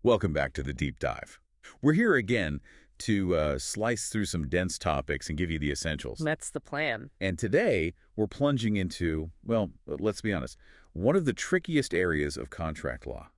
Welcome back to the deep dive. We're here again to slice through some dense topics and give you the essentials. That's the plan. And today, we're plunging into, well, let's be honest, one of the trickiest areas of contract law,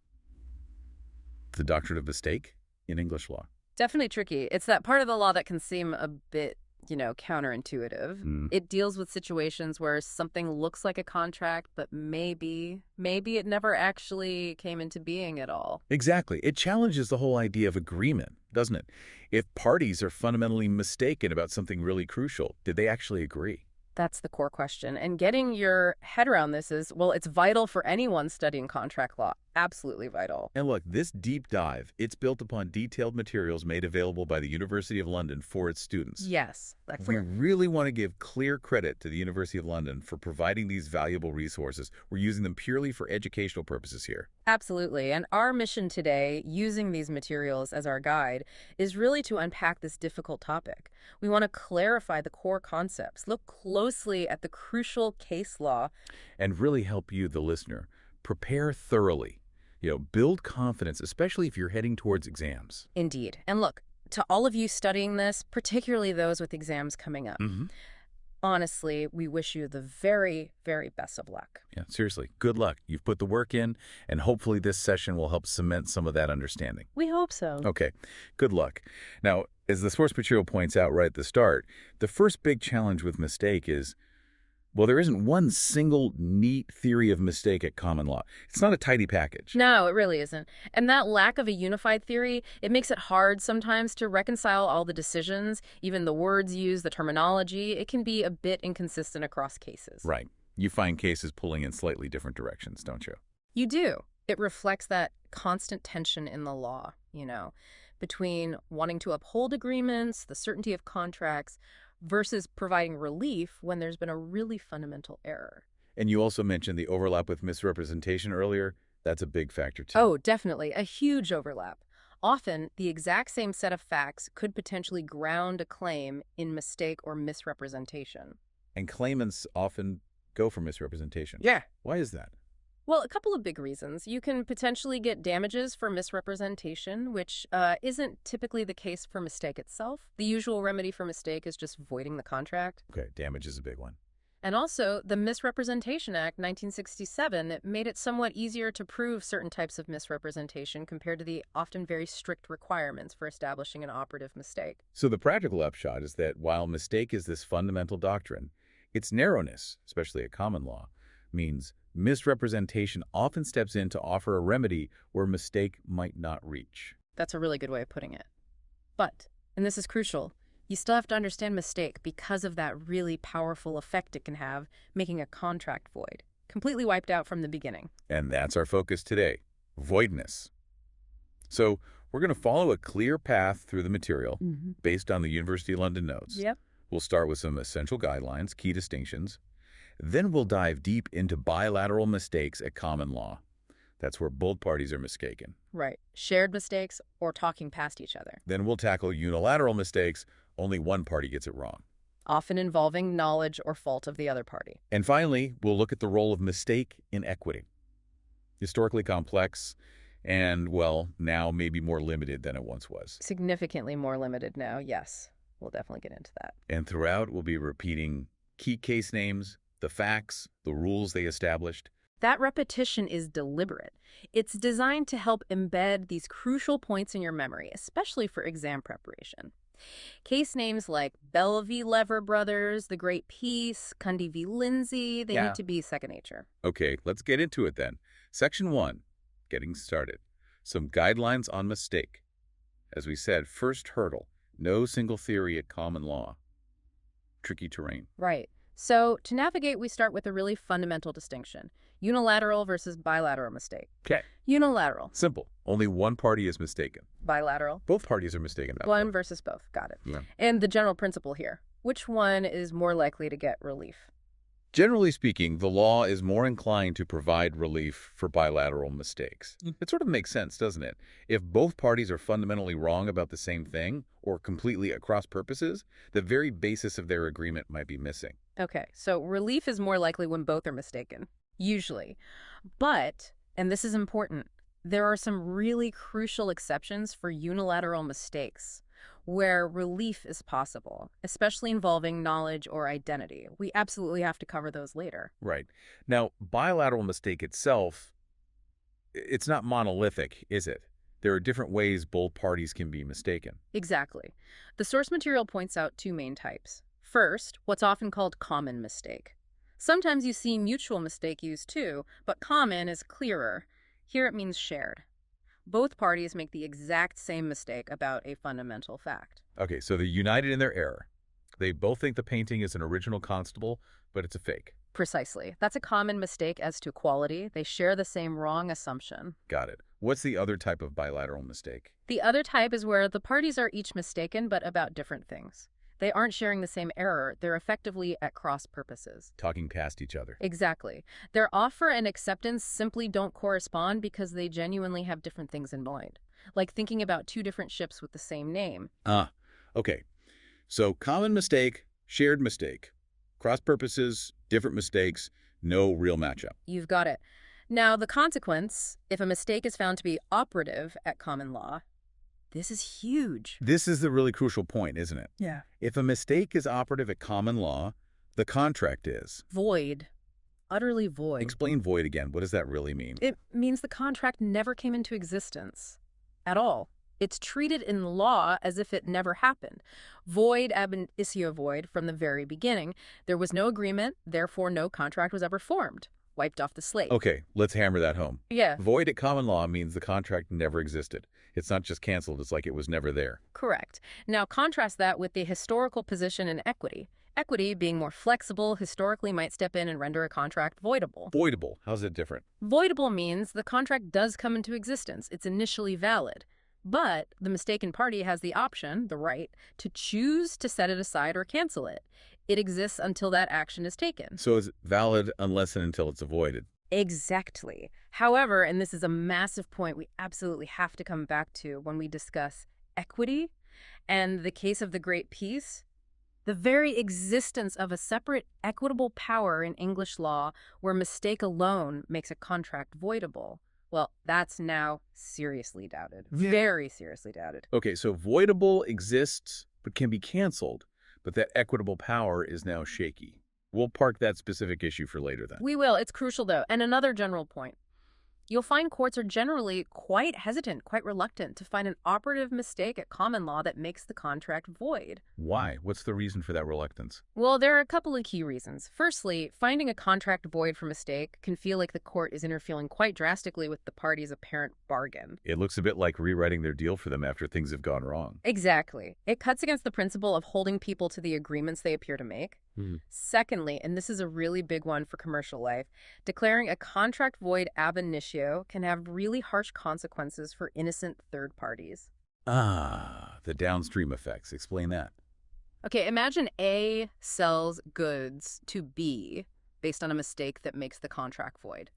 the doctrine of mistake in English law. Definitely tricky. It's that part of the law that can seem a bit, counterintuitive. It deals with situations where something looks like a contract, but maybe it never actually came into being at all. Exactly. It challenges the whole idea of agreement, doesn't it? If parties are fundamentally mistaken about something really crucial, did they actually agree? That's the core question. And getting your head around this is, well, it's vital for anyone studying contract law. Absolutely vital. And look, this deep dive, it's built upon detailed materials made available by the University of London for its students. Yes, that's We really want to give clear credit to the University of London for providing these valuable resources. We're using them purely for educational purposes here. Absolutely. And our mission today, using these materials as our guide, is really to unpack this difficult topic. We want to clarify the core concepts, look closely at the crucial case law, And really help you, the listener, prepare thoroughly. Build confidence, especially if you're heading towards exams. indeed. And look, to all of you studying this, particularly those with exams coming up, honestly, we wish you the very, very best of luck. Yeah, seriously, good luck. You've put the work in, and hopefully this session will help cement some of that understanding. We hope so. Okay, good luck. Now, as the source material points out right at the start, the first big challenge with mistake is, well, there isn't one single neat theory of mistake at common law. It's not a tidy package. No, it really isn't. And that lack of a unified theory, it makes it hard sometimes to reconcile all the decisions, even the words used, the terminology. It can be a bit inconsistent across cases. Right. You find cases pulling in slightly different directions, don't you? You do. It reflects that constant tension in the law, between wanting to uphold agreements, the certainty of contracts, versus providing relief when there's been a really fundamental error. And you also mentioned the overlap with misrepresentation earlier. That's a big factor, too. Oh, definitely. A huge overlap. Often, the exact same set of facts could potentially ground a claim in mistake or misrepresentation. And claimants often go for misrepresentation. Yeah. Why is that? Well, a couple of big reasons. You can potentially get damages for misrepresentation, which isn't typically the case for mistake itself. The usual remedy for mistake is just voiding the contract. Okay, damage is a big one. And also, the Misrepresentation Act, 1967, it made it somewhat easier to prove certain types of misrepresentation compared to the often very strict requirements for establishing an operative mistake. So the practical upshot is that while mistake is this fundamental doctrine, its narrowness, especially at common law, means misrepresentation often steps in to offer a remedy where mistake might not reach. That's a really good way of putting it. But, and this is crucial, you still have to understand mistake because of that really powerful effect it can have, making a contract void, completely wiped out from the beginning. And that's our focus today, voidness. So we're going to follow a clear path through the material based on the University of London notes. Yep. We'll start with some essential guidelines, key distinctions. Then we'll dive deep into bilateral mistakes at common law. That's where both parties are mistaken. Right. Shared mistakes or talking past each other. Then we'll tackle unilateral mistakes. Only one party gets it wrong. Often involving knowledge or fault of the other party. And finally, we'll look at the role of mistake in equity. Historically complex and, well, now maybe more limited than it once was. Significantly more limited now, yes. We'll definitely get into that. And throughout, we'll be repeating key case names, the facts, the rules they established. That repetition is deliberate. It's designed to help embed these crucial points in your memory, especially for exam preparation. Case names like Bell v. Lever Brothers, The Great Peace, Cundy v. Lindsay, they need to be second nature. Okay, let's get into it then. Section 1, getting started. Some guidelines on mistake. As we said, first hurdle, no single theory at common law. Tricky terrain. Right. So to navigate, we start with a really fundamental distinction. Unilateral versus bilateral mistake. Okay. Unilateral. Simple. Only one party is mistaken. Bilateral. Both parties are mistaken about One that. versus both. Got it. Yeah. And the general principle here. Which one is more likely to get relief? Generally speaking, the law is more inclined to provide relief for bilateral mistakes. It sort of makes sense, doesn't it? If both parties are fundamentally wrong about the same thing, or completely across purposes, the very basis of their agreement might be missing. Okay, so relief is more likely when both are mistaken. Usually. But, and this is important, There are some really crucial exceptions for unilateral mistakes where relief is possible, especially involving knowledge or identity. We absolutely have to cover those later. Right. Now, bilateral mistake itself, it's not monolithic, is it? There are different ways both parties can be mistaken. Exactly. The source material points out two main types. First, what's often called common mistake. Sometimes you see mutual mistake used too, but common is clearer. Here it means shared. Both parties make the exact same mistake about a fundamental fact. Okay, so they're united in their error. They both think the painting is an original Constable, but it's a fake. Precisely. That's a common mistake as to quality. They share the same wrong assumption. Got it. What's the other type of bilateral mistake? The other type is where the parties are each mistaken, but about different things. They aren't sharing the same error. They're effectively at cross purposes. Talking past each other. Exactly. Their offer and acceptance simply don't correspond because they genuinely have different things in mind. Like thinking about two different ships with the same name. Okay. So common mistake, shared mistake. Cross purposes, different mistakes, no real matchup. You've got it. Now, the consequence, if a mistake is found to be operative at common law, this is huge. This is the really crucial point, isn't it? Yeah. If a mistake is operative at common law, the contract is. Void. Utterly void. Explain void again. What does that really mean? It means the contract never came into existence. At all. It's treated in law as if it never happened. Void ab initio void from the very beginning. There was no agreement, therefore no contract was ever formed. Wiped off the slate. Okay, let's hammer that home. Yeah. Void at common law means the contract never existed. It's not just canceled, it's like it was never there. Correct. Now contrast that with the historical position in equity. Equity, being more flexible, historically might step in and render a contract voidable. Voidable. How's it different? Voidable means the contract does come into existence. It's initially valid. But the mistaken party has the option, the right, to choose to set it aside or cancel it. It exists until that action is taken. So it's valid unless and until it's avoided. Exactly. However, and this is a massive point we absolutely have to come back to when we discuss equity and the case of the Great Peace, the very existence of a separate equitable power in English law where mistake alone makes a contract voidable. Well, that's now seriously doubted. Very seriously doubted. Okay, so voidable exists but can be canceled, but that equitable power is now shaky. We'll park that specific issue for later then. We will. It's crucial, though. And another general point. You'll find courts are generally quite hesitant, quite reluctant to find an operative mistake at common law that makes the contract void. Why? What's the reason for that reluctance? Well, there are a couple of key reasons. Firstly, finding a contract void for mistake can feel like the court is interfering quite drastically with the party's apparent bargain. It looks a bit like rewriting their deal for them after things have gone wrong. Exactly. It cuts against the principle of holding people to the agreements they appear to make. Secondly, and this is a really big one for commercial life, declaring a contract void ab initio can have really harsh consequences for innocent third parties. The downstream effects. Explain that. Okay, imagine A sells goods to B based on a mistake that makes the contract void.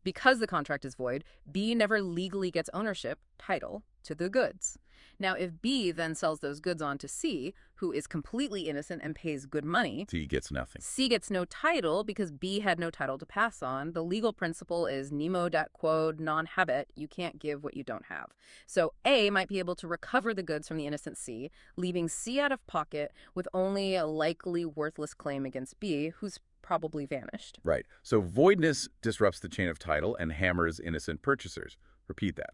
Because the contract is void, B never legally gets ownership, title, to the goods. Now, if B then sells those goods on to C, who is completely innocent and pays good money, C gets nothing. C gets no title because B had no title to pass on. The legal principle is nemo dat quod non habet. You can't give what you don't have. So A might be able to recover the goods from the innocent C, leaving C out of pocket with only a likely worthless claim against B, who's probably vanished. Right. So voidness disrupts the chain of title and hammers innocent purchasers. Repeat that.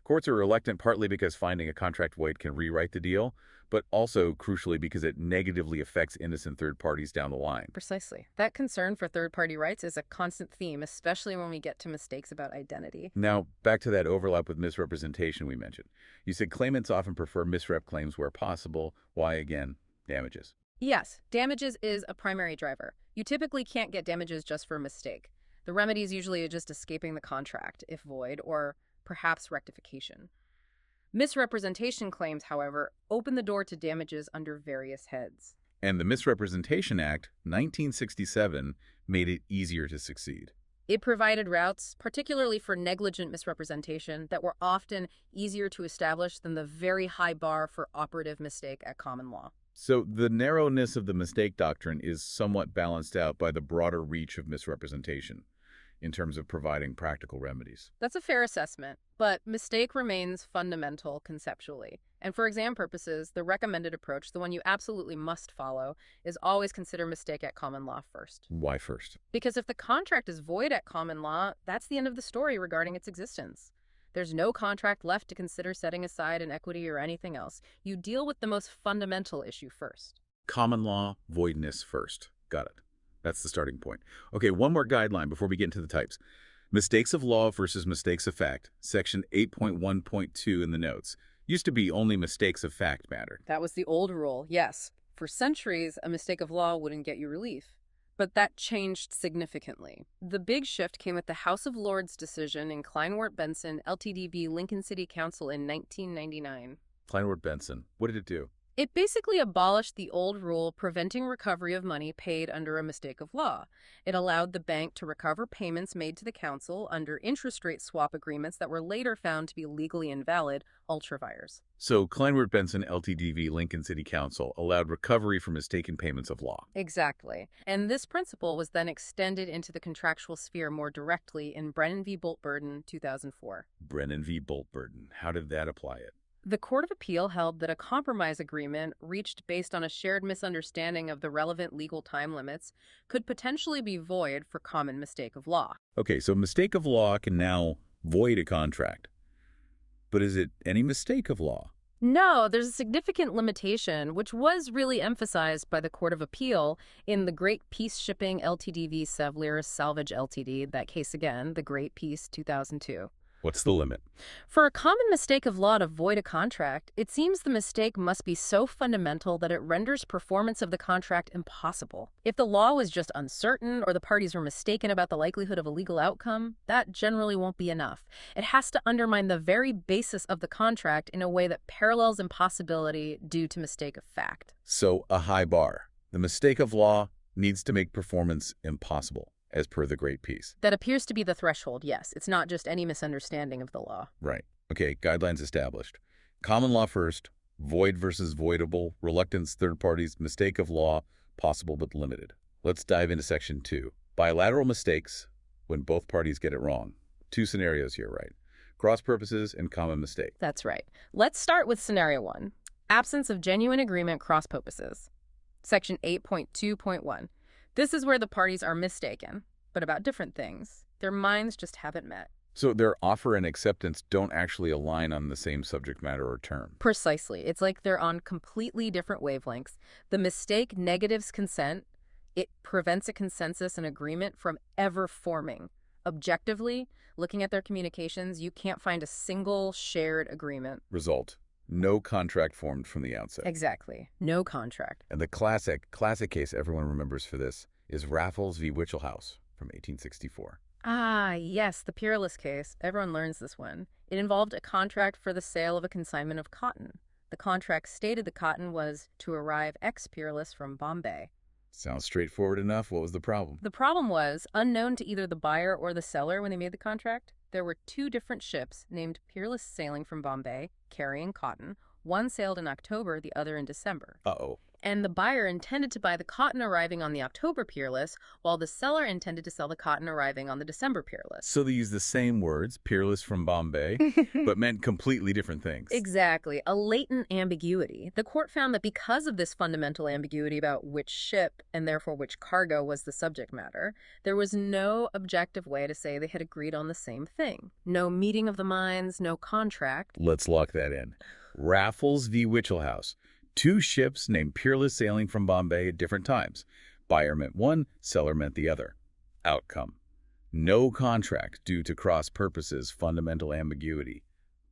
Courts are reluctant partly because finding a contract void can rewrite the deal, but also, crucially, because it negatively affects innocent third parties down the line. Precisely. That concern for third-party rights is a constant theme, especially when we get to mistakes about identity. Now, back to that overlap with misrepresentation we mentioned. You said claimants often prefer misrep claims where possible. Why, again? Damages. Yes, damages is a primary driver. You typically can't get damages just for a mistake. The remedy is usually just escaping the contract, if void, or perhaps rectification. Misrepresentation claims, however, open the door to damages under various heads. And the Misrepresentation Act, 1967, made it easier to succeed. It provided routes, particularly for negligent misrepresentation, that were often easier to establish than the very high bar for operative mistake at common law. So the narrowness of the mistake doctrine is somewhat balanced out by the broader reach of misrepresentation. in terms of providing practical remedies. That's a fair assessment, but mistake remains fundamental conceptually. And for exam purposes, the recommended approach, the one you absolutely must follow, is always consider mistake at common law first. Why first? Because if the contract is void at common law, that's the end of the story regarding its existence. There's no contract left to consider setting aside in equity or anything else. You deal with the most fundamental issue first. Common law, voidness first. Got it. That's the starting point. Okay, one more guideline before we get into the types. Mistakes of law versus mistakes of fact. Section 8.1.2 in the notes. Used to be only mistakes of fact mattered. That was the old rule, yes. For centuries, a mistake of law wouldn't get you relief. But that changed significantly. The big shift came with the House of Lords decision in Kleinwort-Benson, Ltd v. Lincoln City Council in 1999. Kleinwort-Benson. What did it do? It basically abolished the old rule preventing recovery of money paid under a mistake of law. It allowed the bank to recover payments made to the council under interest rate swap agreements that were later found to be legally invalid, ultravires. So Kleinwort-Benson Ltd v. Lincoln City Council allowed recovery for mistaken payments of law. Exactly. And this principle was then extended into the contractual sphere more directly in Brennan v. Boltburden, 2004. Brennan v. Boltburden. How did that apply it? The Court of Appeal held that a compromise agreement reached based on a shared misunderstanding of the relevant legal time limits could potentially be void for common mistake of law. Okay, so mistake of law can now void a contract. But is it any mistake of law? No, there's a significant limitation, which was really emphasized by the Court of Appeal in the Great Peace Shipping Ltd v. Sevlier Salvage Ltd, that case again, the Great Peace 2002. What's the limit? For a common mistake of law to void a contract, it seems the mistake must be so fundamental that it renders performance of the contract impossible. If the law was just uncertain or the parties were mistaken about the likelihood of a legal outcome, that generally won't be enough. It has to undermine the very basis of the contract in a way that parallels impossibility due to mistake of fact. So a high bar. The mistake of law needs to make performance impossible, as per the Great Peace. That appears to be the threshold, yes. It's not just any misunderstanding of the law. Right. Okay, guidelines established. Common law first, void versus voidable, reluctance, third parties, mistake of law, possible but limited. Let's dive into Section 2. Bilateral mistakes when both parties get it wrong. Two scenarios here, right? Cross purposes and common mistake. That's right. Let's start with Scenario 1. Absence of genuine agreement, cross purposes. Section 8.2.1. This is where the parties are mistaken, but about different things. Their minds just haven't met. So their offer and acceptance don't actually align on the same subject matter or term. Precisely. It's like they're on completely different wavelengths. The mistake negatives consent. It prevents a consensus and agreement from ever forming. Objectively, looking at their communications, you can't find a single shared agreement. Result: no contract formed from the outset. Exactly. No contract. And the classic case everyone remembers for this is Raffles v. Wichelhaus from 1864. Ah, yes, the Peerless case. Everyone learns this one. It involved a contract for the sale of a consignment of cotton. The contract stated the cotton was to arrive ex-Peerless from Bombay. Sounds straightforward enough. What was the problem? The problem was, unknown to either the buyer or the seller when they made the contract, there were two different ships named Peerless sailing from Bombay, carrying cotton. One sailed in October, the other in December. Uh-oh. And the buyer intended to buy the cotton arriving on the October Peerless, while the seller intended to sell the cotton arriving on the December Peerless. So they used the same words, Peerless from Bombay, but meant completely different things. Exactly. A latent ambiguity. The court found that because of this fundamental ambiguity about which ship, and therefore which cargo, was the subject matter, there was no objective way to say they had agreed on the same thing. No meeting of the minds, no contract. Let's lock that in. Raffles v. Wichelhaus. Two ships named Peerless sailing from Bombay at different times. Buyer meant one, seller meant the other. Outcome: no contract due to cross purposes, fundamental ambiguity.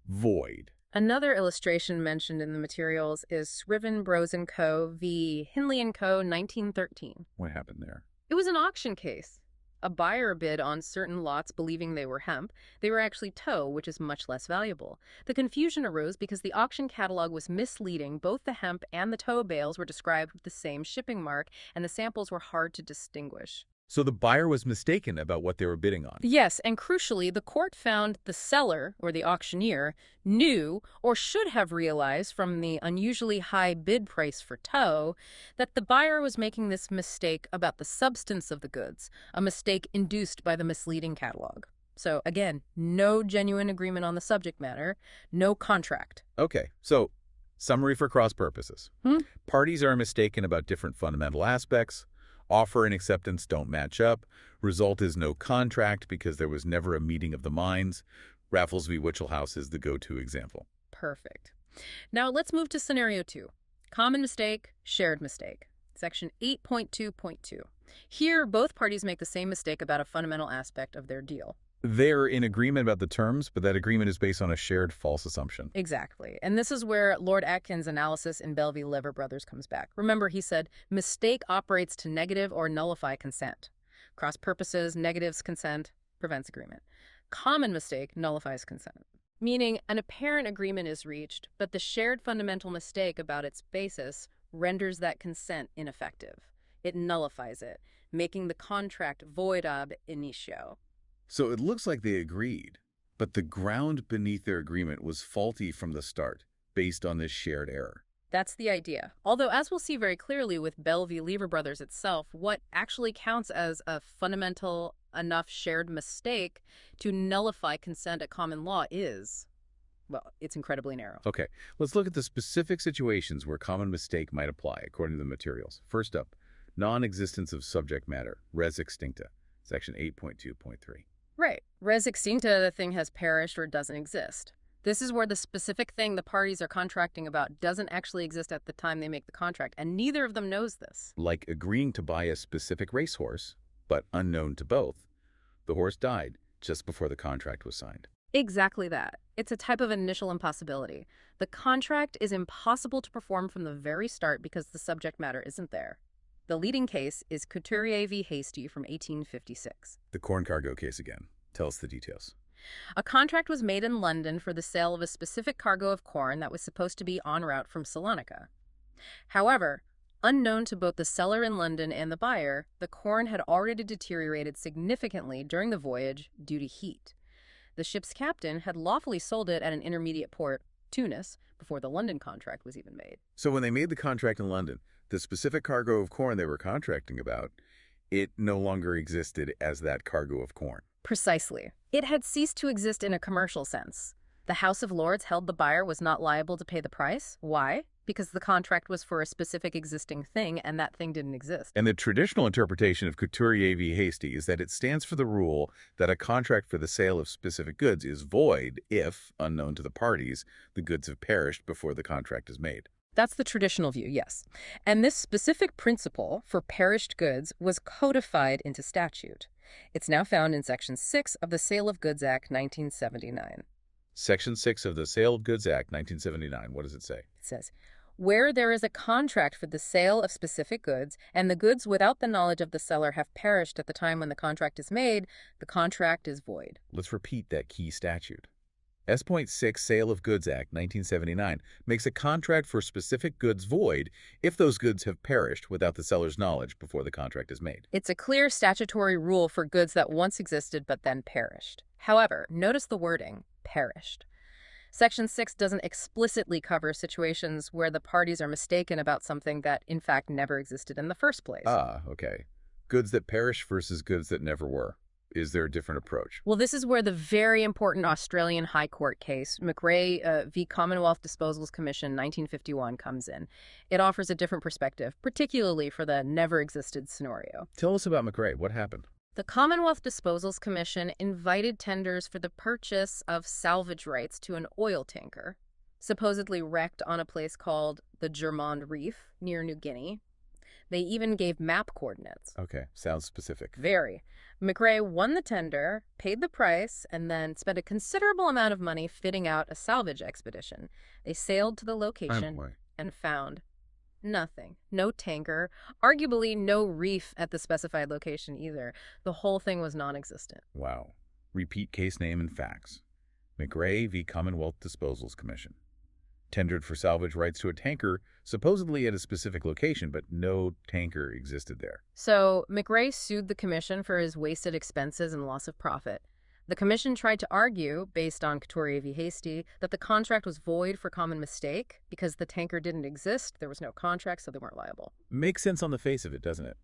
Void. Another illustration mentioned in the materials is Scriven Bros & Co. v. Hindley & Co. 1913. What happened there? It was an auction case. A buyer bid on certain lots believing they were hemp. They were actually tow, which is much less valuable. The confusion arose because the auction catalog was misleading. Both the hemp and the tow bales were described with the same shipping mark, and the samples were hard to distinguish. So the buyer was mistaken about what they were bidding on. Yes, and crucially, the court found the seller, or the auctioneer, knew or should have realized from the unusually high bid price for tow that the buyer was making this mistake about the substance of the goods, a mistake induced by the misleading catalog. So again, no genuine agreement on the subject matter, no contract. Okay, so summary for cross purposes. Hmm? Parties are mistaken about different fundamental aspects. Offer and acceptance don't match up. Result is no contract because there was never a meeting of the minds. Raffles v. Wichelhaus is the go-to example. Perfect. Now let's move to scenario 2. Common mistake, shared mistake. Section 8.2.2. Here, both parties make the same mistake about a fundamental aspect of their deal. They're in agreement about the terms, but that agreement is based on a shared false assumption. Exactly. And this is where Lord Atkin's analysis in Bell v. Lever Brothers comes back. Remember, he said, mistake operates to negative or nullify consent. Cross purposes, negatives consent, prevents agreement. Common mistake nullifies consent. Meaning an apparent agreement is reached, but the shared fundamental mistake about its basis renders that consent ineffective. It nullifies it, making the contract void ab initio. So it looks like they agreed, but the ground beneath their agreement was faulty from the start, based on this shared error. That's the idea. Although, as we'll see very clearly with Bell v. Lever Brothers itself, what actually counts as a fundamental enough shared mistake to nullify consent at common law is, well, it's incredibly narrow. Okay, let's look at the specific situations where common mistake might apply, according to the materials. First up, non-existence of subject matter, res extincta, section 8.2.3. Right. Res extincta, the thing has perished or doesn't exist. This is where the specific thing the parties are contracting about doesn't actually exist at the time they make the contract, and neither of them knows this. Like agreeing to buy a specific racehorse, but unknown to both. The horse died just before the contract was signed. Exactly that. It's a type of initial impossibility. The contract is impossible to perform from the very start because the subject matter isn't there. The leading case is Couturier v. Hasty from 1856. The corn cargo case again. Tell us the details. A contract was made in London for the sale of a specific cargo of corn that was supposed to be en route from Salonika. However, unknown to both the seller in London and the buyer, the corn had already deteriorated significantly during the voyage due to heat. The ship's captain had lawfully sold it at an intermediate port, Tunis, before the London contract was even made. So when they made the contract in London, the specific cargo of corn they were contracting about, it no longer existed as that cargo of corn. Precisely. It had ceased to exist in a commercial sense. The House of Lords held the buyer was not liable to pay the price. Why? Because the contract was for a specific existing thing, and that thing didn't exist. And the traditional interpretation of Couturier v. Hasty is that it stands for the rule that a contract for the sale of specific goods is void if, unknown to the parties, the goods have perished before the contract is made. That's the traditional view, yes. And this specific principle for perished goods was codified into statute. It's now found in Section 6 of the Sale of Goods Act, 1979. Section 6 of the Sale of Goods Act, 1979. What does it say? It says, where there is a contract for the sale of specific goods, and the goods without the knowledge of the seller have perished at the time when the contract is made, the contract is void. Let's repeat that key statute. S.6 Sale of Goods Act, 1979, makes a contract for specific goods void if those goods have perished without the seller's knowledge before the contract is made. It's a clear statutory rule for goods that once existed but then perished. However, notice the wording, perished. Section 6 doesn't explicitly cover situations where the parties are mistaken about something that, in fact, never existed in the first place. Ah, okay. Goods that perish versus goods that never were. Is there a different approach? Well, this is where the very important Australian High Court case, McRae v. Commonwealth Disposals Commission, 1951, comes in. It offers a different perspective, particularly for the never-existed scenario. Tell us about McRae. What happened? The Commonwealth Disposals Commission invited tenders for the purchase of salvage rights to an oil tanker, supposedly wrecked on a place called the Germond Reef near New Guinea. They even gave map coordinates. Okay, sounds specific. Very. McRae won the tender, paid the price, and then spent a considerable amount of money fitting out a salvage expedition. They sailed to the location and found nothing. No tanker, arguably no reef at the specified location either. The whole thing was non-existent. Wow. Repeat case name and facts. McRae v. Commonwealth Disposals Commission. tendered for salvage rights to a tanker supposedly at a specific location, but no tanker existed there. So McRae sued the commission for his wasted expenses and loss of profit. The commission tried to argue, based on Couturier v. Hasty, that the contract was void for common mistake because the tanker didn't exist, there was no contract, so they weren't liable. Makes sense on the face of it, doesn't it?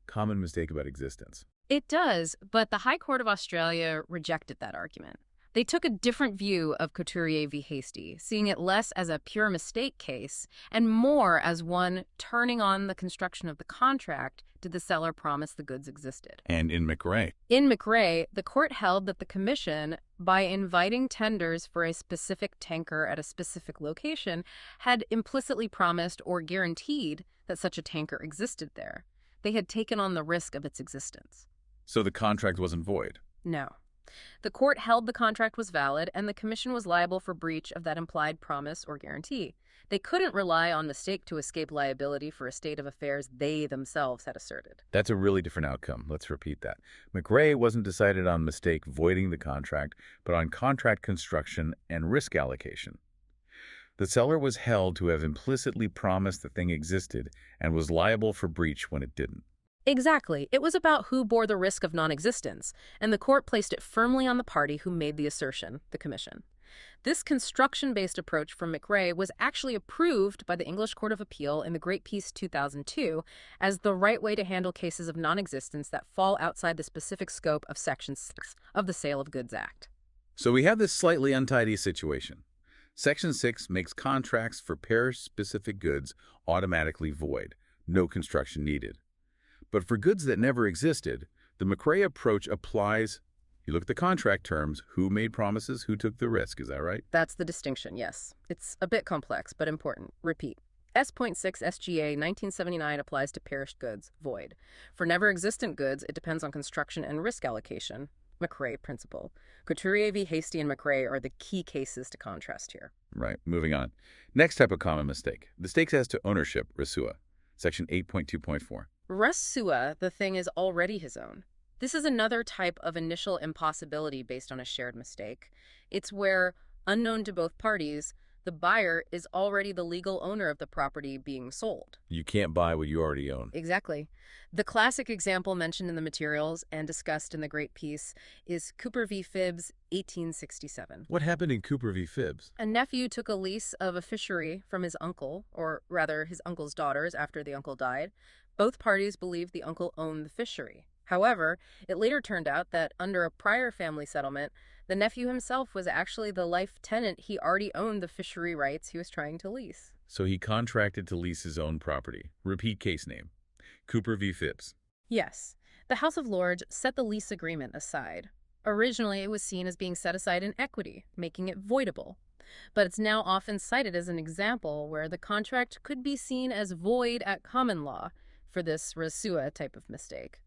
Common mistake about existence. It does, but the High Court of Australia rejected that argument. They took a different view of Couturier v. Hasty, seeing it less as a pure mistake case and more as one turning on the construction of the contract did the seller promise the goods existed. And in McRae? In McRae, the court held that the commission, by inviting tenders for a specific tanker at a specific location, had implicitly promised or guaranteed that such a tanker existed there. They had taken on the risk of its existence. So the contract wasn't void? No. The court held the contract was valid, and the commission was liable for breach of that implied promise or guarantee. They couldn't rely on mistake to escape liability for a state of affairs they themselves had asserted. That's a really different outcome. Let's repeat that. McRae wasn't decided on mistake voiding the contract, but on contract construction and risk allocation. The seller was held to have implicitly promised the thing existed and was liable for breach when it didn't. Exactly. It was about who bore the risk of non-existence, and the court placed it firmly on the party who made the assertion, the commission. This construction-based approach from McRae was actually approved by the English Court of Appeal in the Great Peace 2002 as the right way to handle cases of non-existence that fall outside the specific scope of Section 6 of the Sale of Goods Act. So we have this slightly untidy situation. Section 6 makes contracts for pair-specific goods automatically void, no construction needed. But for goods that never existed, the McRae approach applies. You look at the contract terms, who made promises, who took the risk, is that right? That's the distinction, yes. It's a bit complex, but important. Repeat. S.6 SGA 1979 applies to perished goods, void. For never-existent goods, it depends on construction and risk allocation. McRae principle. Couturier v. Hasty and McRae are the key cases to contrast here. Right, moving on. Next type of common mistake. The stakes as to ownership, resua, Section 8.2.4. Res sua, the thing is already his own. This is another type of initial impossibility based on a shared mistake. It's where, unknown to both parties, the buyer is already the legal owner of the property being sold. You can't buy what you already own. Exactly. The classic example mentioned in the materials and discussed in the Great Peace is Cooper v. Phibbs, 1867. What happened in Cooper v. Phibbs? A nephew took a lease of a fishery from his uncle, or rather his uncle's daughters, after the uncle died. Both parties believed the uncle owned the fishery. However, it later turned out that under a prior family settlement, the nephew himself was actually the life tenant. He already owned the fishery rights he was trying to lease. So he contracted to lease his own property. Repeat case name. Cooper v. Phibbs. Yes. The House of Lords set the lease agreement aside. Originally, it was seen as being set aside in equity, making it voidable. But it's now often cited as an example where the contract could be seen as void at common law for this res sua type of mistake.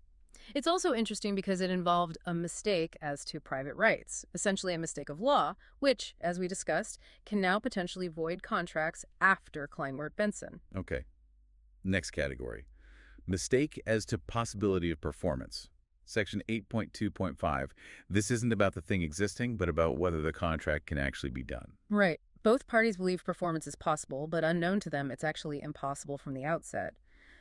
It's also interesting because it involved a mistake as to private rights, essentially a mistake of law, which, as we discussed, can now potentially void contracts after Kleinwort-Benson. Okay. Next category. Mistake as to possibility of performance. Section 8.2.5. This isn't about the thing existing, but about whether the contract can actually be done. Right. Both parties believe performance is possible, but unknown to them, it's actually impossible from the outset.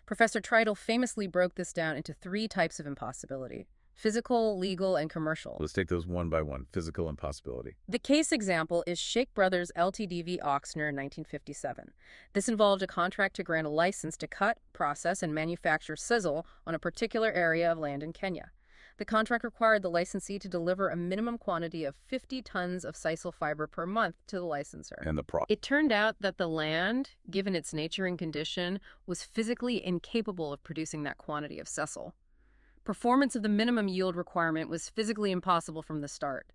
Professor Tritle famously broke this down into 3 types of impossibility: physical, legal, and commercial. Let's take those one by one. Physical impossibility. The case example is Sheikh Brothers Ltd v. Oxner in 1957. This involved a contract to grant a license to cut, process, and manufacture sizzle on a particular area of land in Kenya. The contract required the licensee to deliver a minimum quantity of 50 tons of sisal fiber per month to the licensor. And the It turned out that the land, given its nature and condition, was physically incapable of producing that quantity of sisal. Performance of the minimum yield requirement was physically impossible from the start.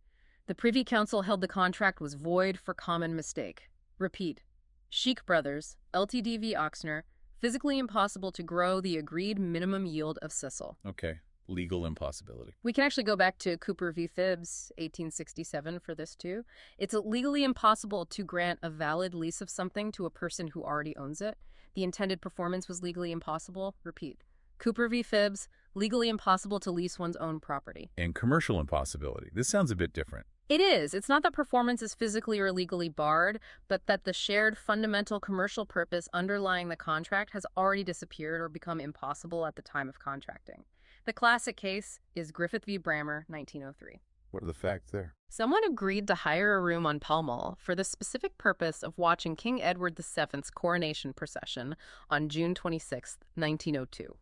The Privy Council held the contract was void for common mistake. Repeat. Sheikh Brothers, Ltd v. Oxner, physically impossible to grow the agreed minimum yield of sisal. Okay. Legal impossibility. We can actually go back to Cooper v. Phibbs, 1867, for this too. It's legally impossible to grant a valid lease of something to a person who already owns it. The intended performance was legally impossible. Repeat. Cooper v. Phibbs, legally impossible to lease one's own property. And commercial impossibility. This sounds a bit different. It is. It's not that performance is physically or legally barred, but that the shared fundamental commercial purpose underlying the contract has already disappeared or become impossible at the time of contracting. The classic case is Griffith v. Brammer, 1903. What are the facts there? Someone agreed to hire a room on Pall Mall for the specific purpose of watching King Edward VII's coronation procession on June 26, 1902.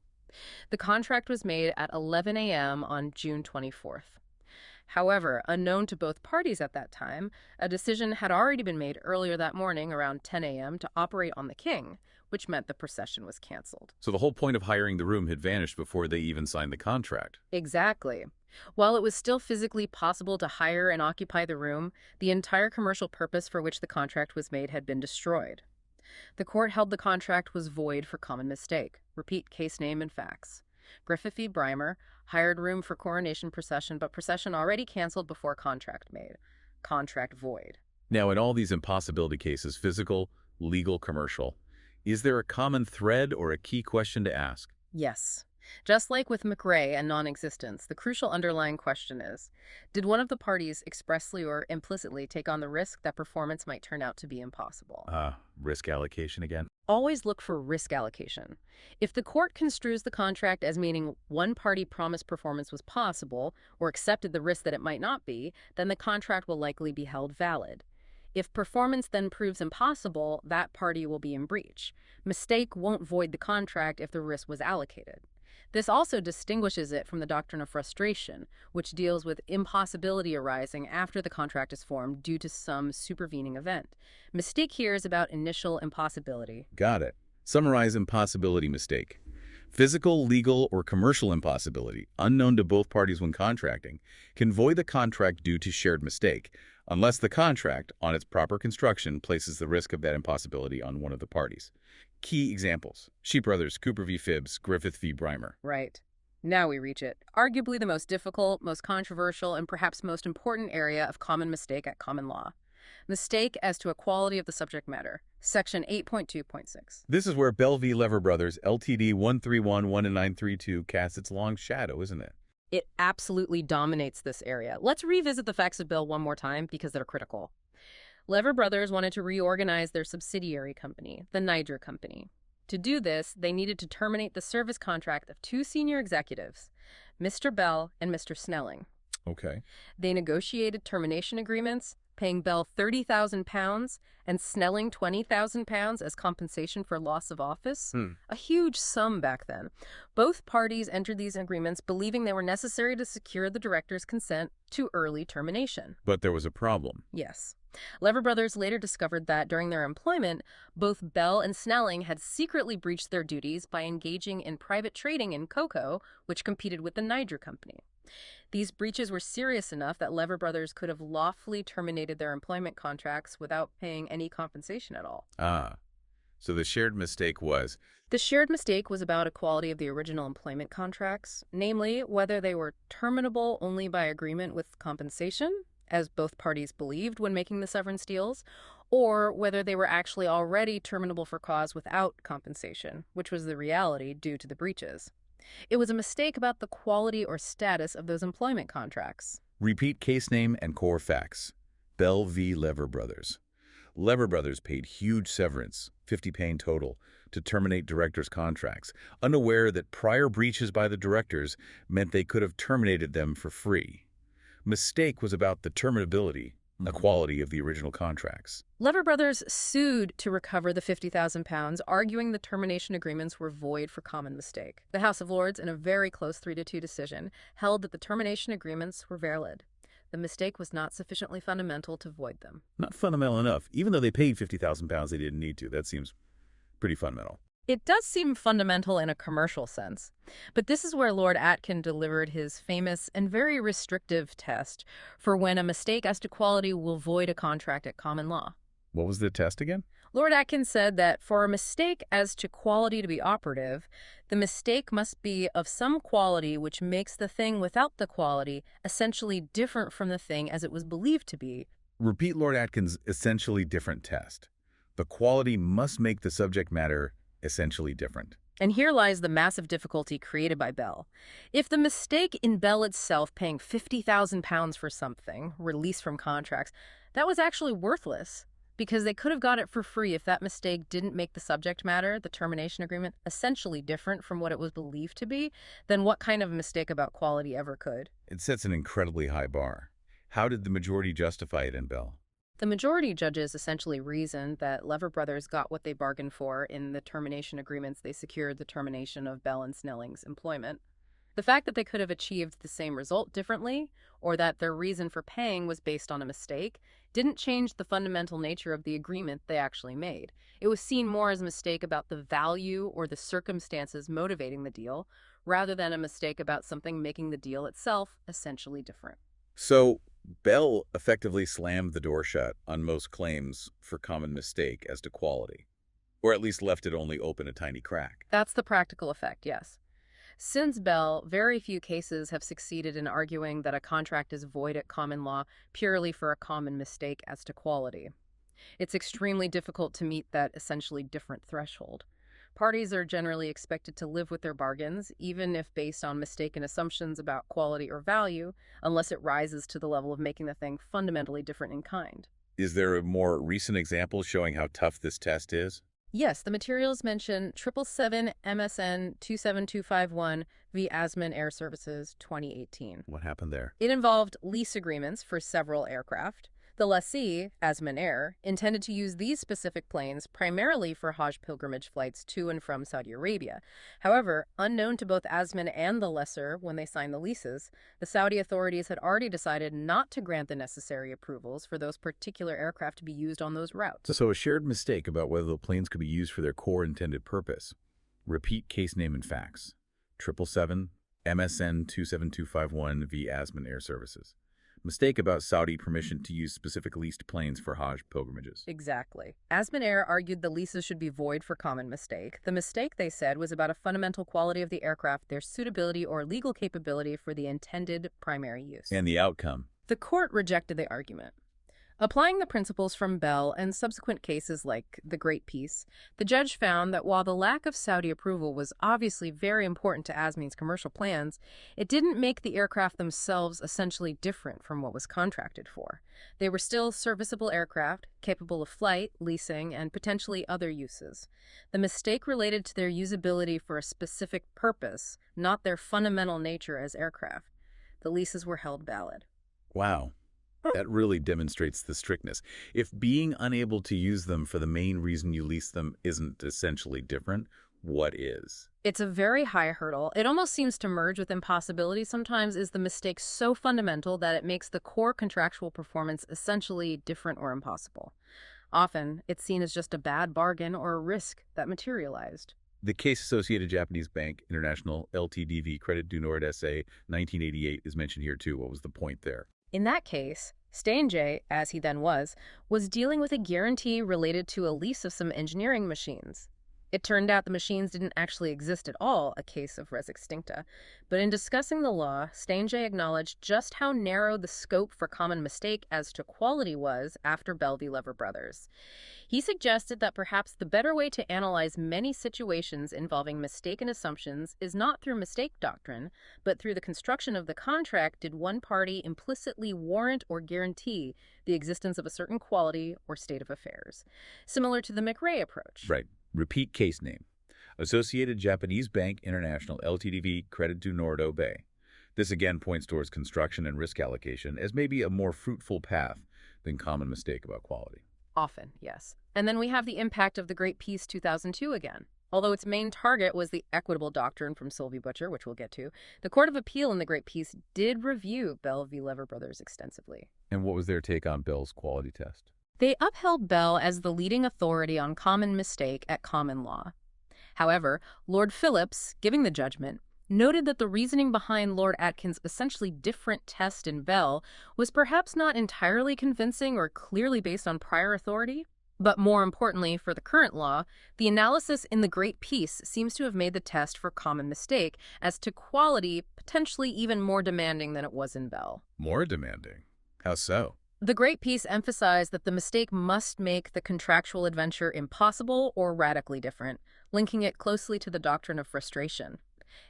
The contract was made at 11 a.m. on June 24th. However, unknown to both parties at that time, a decision had already been made earlier that morning around 10 a.m. to operate on the king, which meant the procession was canceled. So the whole point of hiring the room had vanished before they even signed the contract. Exactly. While it was still physically possible to hire and occupy the room, the entire commercial purpose for which the contract was made had been destroyed. The court held the contract was void for common mistake. Repeat case name and facts. Griffith v. Brymer, hired room for coronation procession, but procession already canceled before contract made. Contract void. Now, in all these impossibility cases, physical, legal, commercial, is there a common thread or a key question to ask? Yes. Just like with McRae and non-existence, the crucial underlying question is, did one of the parties expressly or implicitly take on the risk that performance might turn out to be impossible? Risk allocation again? Always look for risk allocation. If the court construes the contract as meaning one party promised performance was possible or accepted the risk that it might not be, then the contract will likely be held valid. If performance then proves impossible, that party will be in breach. Mistake won't void the contract if the risk was allocated. This also distinguishes it from the doctrine of frustration, which deals with impossibility arising after the contract is formed due to some supervening event. Mistake here is about initial impossibility. Got it. Summarize impossibility mistake. Physical, legal, or commercial impossibility, unknown to both parties when contracting, can void the contract due to shared mistake, unless the contract, on its proper construction, places the risk of that impossibility on one of the parties. Key examples: Sheep Brothers, Cooper v. Phibbs, Griffith v. Brymer. Right. Now we reach it. Arguably the most difficult, most controversial, and perhaps most important area of common mistake at common law. Mistake as to equality of the subject matter. Section 8.2.6. This is where Bell v. Lever Brothers, LTD 1311932, casts its long shadow, isn't it? It absolutely dominates this area. Let's revisit the facts of Bell one more time because they're critical. Lever Brothers wanted to reorganize their subsidiary company, the Niger Company. To do this, they needed to terminate the service contract of two senior executives, Mr. Bell and Mr. Snelling. Okay. They negotiated termination agreements, paying Bell £30,000 and Snelling £20,000 as compensation for loss of office. A huge sum back then. Both parties entered these agreements believing they were necessary to secure the director's consent to early termination. But there was a problem. Yes. Lever Brothers later discovered that during their employment, both Bell and Snelling had secretly breached their duties by engaging in private trading in cocoa, which competed with the Niger Company. These breaches were serious enough that Lever Brothers could have lawfully terminated their employment contracts without paying any compensation at all. So the shared mistake was? The shared mistake was about equality of the original employment contracts, namely whether they were terminable only by agreement with compensation, as both parties believed when making the severance deals, or whether they were actually already terminable for cause without compensation, which was the reality due to the breaches. It was a mistake about the quality or status of those employment contracts. Repeat case name and core facts. Bell v. Lever Brothers. Lever Brothers paid huge severance, 50 paying total, to terminate directors' contracts, unaware that prior breaches by the directors meant they could have terminated them for free. Mistake was about the terminability, equality of the original contracts. Lever Brothers sued to recover the £50,000, arguing the termination agreements were void for common mistake. The House of Lords, in a very close 3-2 decision, held that the termination agreements were valid. The mistake was not sufficiently fundamental to void them. Not fundamental enough. Even though they paid £50,000, they didn't need to. That seems pretty fundamental. It does seem fundamental in a commercial sense, but this is where Lord Atkin delivered his famous and very restrictive test for when a mistake as to quality will void a contract at common law. What was the test again? Lord Atkin said that for a mistake as to quality to be operative, the mistake must be of some quality which makes the thing without the quality essentially different from the thing as it was believed to be. Repeat Lord Atkin's essentially different test. The quality must make the subject matter essentially different. And here lies the massive difficulty created by Bell. If the mistake in Bell itself paying £50,000 for something, released from contracts, that was actually worthless, because they could have got it for free if that mistake didn't make the subject matter, the termination agreement, essentially different from what it was believed to be, then what kind of mistake about quality ever could? It sets an incredibly high bar. How did the majority justify it in Bell? The majority judges essentially reasoned that Lever Brothers got what they bargained for in the termination agreements they secured the termination of Bell and Snelling's employment. The fact that they could have achieved the same result differently, or that their reason for paying was based on a mistake, didn't change the fundamental nature of the agreement they actually made. It was seen more as a mistake about the value or the circumstances motivating the deal, rather than a mistake about something making the deal itself essentially different. So, Bell effectively slammed the door shut on most claims for common mistake as to quality, or at least left it only open a tiny crack. That's the practical effect, yes. Since Bell, very few cases have succeeded in arguing that a contract is void at common law purely for a common mistake as to quality. It's extremely difficult to meet that essentially different threshold. Parties are generally expected to live with their bargains, even if based on mistaken assumptions about quality or value, unless it rises to the level of making the thing fundamentally different in kind. Is there a more recent example showing how tough this test is? Yes, the materials mention 777 MSN 27251 v. Asman Air Services 2018. What happened there? It involved lease agreements for several aircraft. The lessee, Asman Air, intended to use these specific planes primarily for Hajj pilgrimage flights to and from Saudi Arabia. However, unknown to both Asman and the lessor when they signed the leases, the Saudi authorities had already decided not to grant the necessary approvals for those particular aircraft to be used on those routes. So a shared mistake about whether the planes could be used for their core intended purpose. Repeat case name and facts. 777 MSN 27251 v. Asman Air Services. Mistake about Saudi permission to use specific leased planes for Hajj pilgrimages. Exactly. Asman Air argued the leases should be void for common mistake. The mistake, they said, was about a fundamental quality of the aircraft, their suitability or legal capability for the intended primary use. And the outcome? The court rejected the argument. Applying the principles from Bell and subsequent cases like the Great Peace, the judge found that while the lack of Saudi approval was obviously very important to Asman's commercial plans, it didn't make the aircraft themselves essentially different from what was contracted for. They were still serviceable aircraft, capable of flight, leasing, and potentially other uses. The mistake related to their usability for a specific purpose, not their fundamental nature as aircraft. The leases were held valid. Wow. That really demonstrates the strictness. If being unable to use them for the main reason you lease them isn't essentially different, what is? It's a very high hurdle. It almost seems to merge with impossibility sometimes. Is the mistake so fundamental that it makes the core contractual performance essentially different or impossible? Often, it's seen as just a bad bargain or a risk that materialized. The case Associated Japanese Bank International LTDV Credit du Nord SA 1988 is mentioned here too. What was the point there? In that case, Stanjay, as he then was dealing with a guarantee related to a lease of some engineering machines. It turned out the machines didn't actually exist at all, a case of res extincta. But in discussing the law, Stanjay acknowledged just how narrow the scope for common mistake as to quality was after Bell v. Lever Brothers. He suggested that perhaps the better way to analyze many situations involving mistaken assumptions is not through mistake doctrine, but through the construction of the contract. Did one party implicitly warrant or guarantee the existence of a certain quality or state of affairs? Similar to the McRae approach. Right. Repeat case name. Associated Japanese Bank International LTDV Credit du Nord OB. This again points towards construction and risk allocation as maybe a more fruitful path than common mistake about quality. Often, yes. And then we have the impact of the Great Peace 2002 again. Although its main target was the equitable doctrine from Sylvie Butcher, which we'll get to, the Court of Appeal in the Great Peace did review Bell v. Lever Brothers extensively. And what was their take on Bell's quality test? They upheld Bell as the leading authority on common mistake at common law. However, Lord Phillips, giving the judgment, noted that the reasoning behind Lord Atkin's essentially different test in Bell was perhaps not entirely convincing or clearly based on prior authority. But more importantly, for the current law, the analysis in the Great Peace seems to have made the test for common mistake as to quality potentially even more demanding than it was in Bell. More demanding? How so? The Great Peace emphasized that the mistake must make the contractual adventure impossible or radically different, linking it closely to the doctrine of frustration.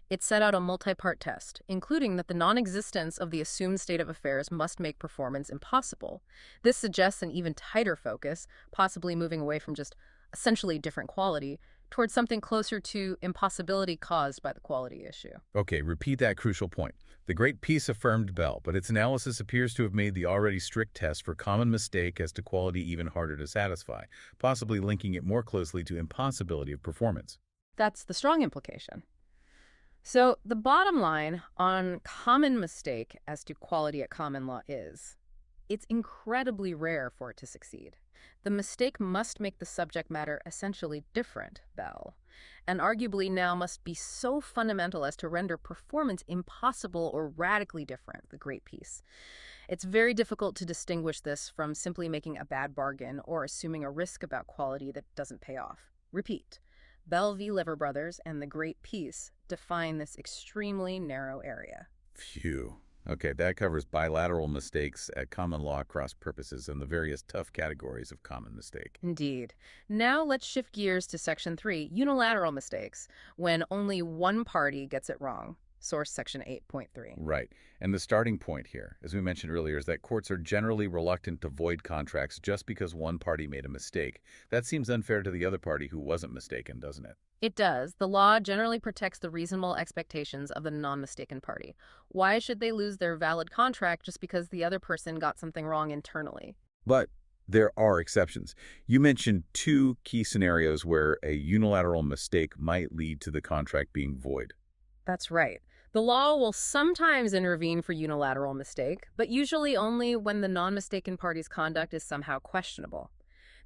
It set out a multi-part test, including that the non-existence of the assumed state of affairs must make performance impossible. This suggests an even tighter focus, possibly moving away from just essentially different quality towards something closer to impossibility caused by the quality issue. Okay, repeat that crucial point. The Great Peace affirmed Bell, but its analysis appears to have made the already strict test for common mistake as to quality even harder to satisfy, possibly linking it more closely to impossibility of performance. That's the strong implication. So the bottom line on common mistake as to quality at common law is, it's incredibly rare for it to succeed. The mistake must make the subject matter essentially different, Bell, and arguably now must be so fundamental as to render performance impossible or radically different, the Great Peace. It's very difficult to distinguish this from simply making a bad bargain or assuming a risk about quality that doesn't pay off. Repeat. Bell v. Lever Brothers and the Great Peace define this extremely narrow area. Phew. Okay, that covers bilateral mistakes at common law across purposes and the various tough categories of common mistake. Indeed. Now let's shift gears to Section 3, unilateral mistakes, when only one party gets it wrong. Source Section 8.3. Right. And the starting point here, as we mentioned earlier, is that courts are generally reluctant to void contracts just because one party made a mistake. That seems unfair to the other party who wasn't mistaken, doesn't it? It does. The law generally protects the reasonable expectations of the non-mistaken party. Why should they lose their valid contract just because the other person got something wrong internally? But there are exceptions. You mentioned two key scenarios where a unilateral mistake might lead to the contract being void. That's right. The law will sometimes intervene for unilateral mistake, but usually only when the non-mistaken party's conduct is somehow questionable.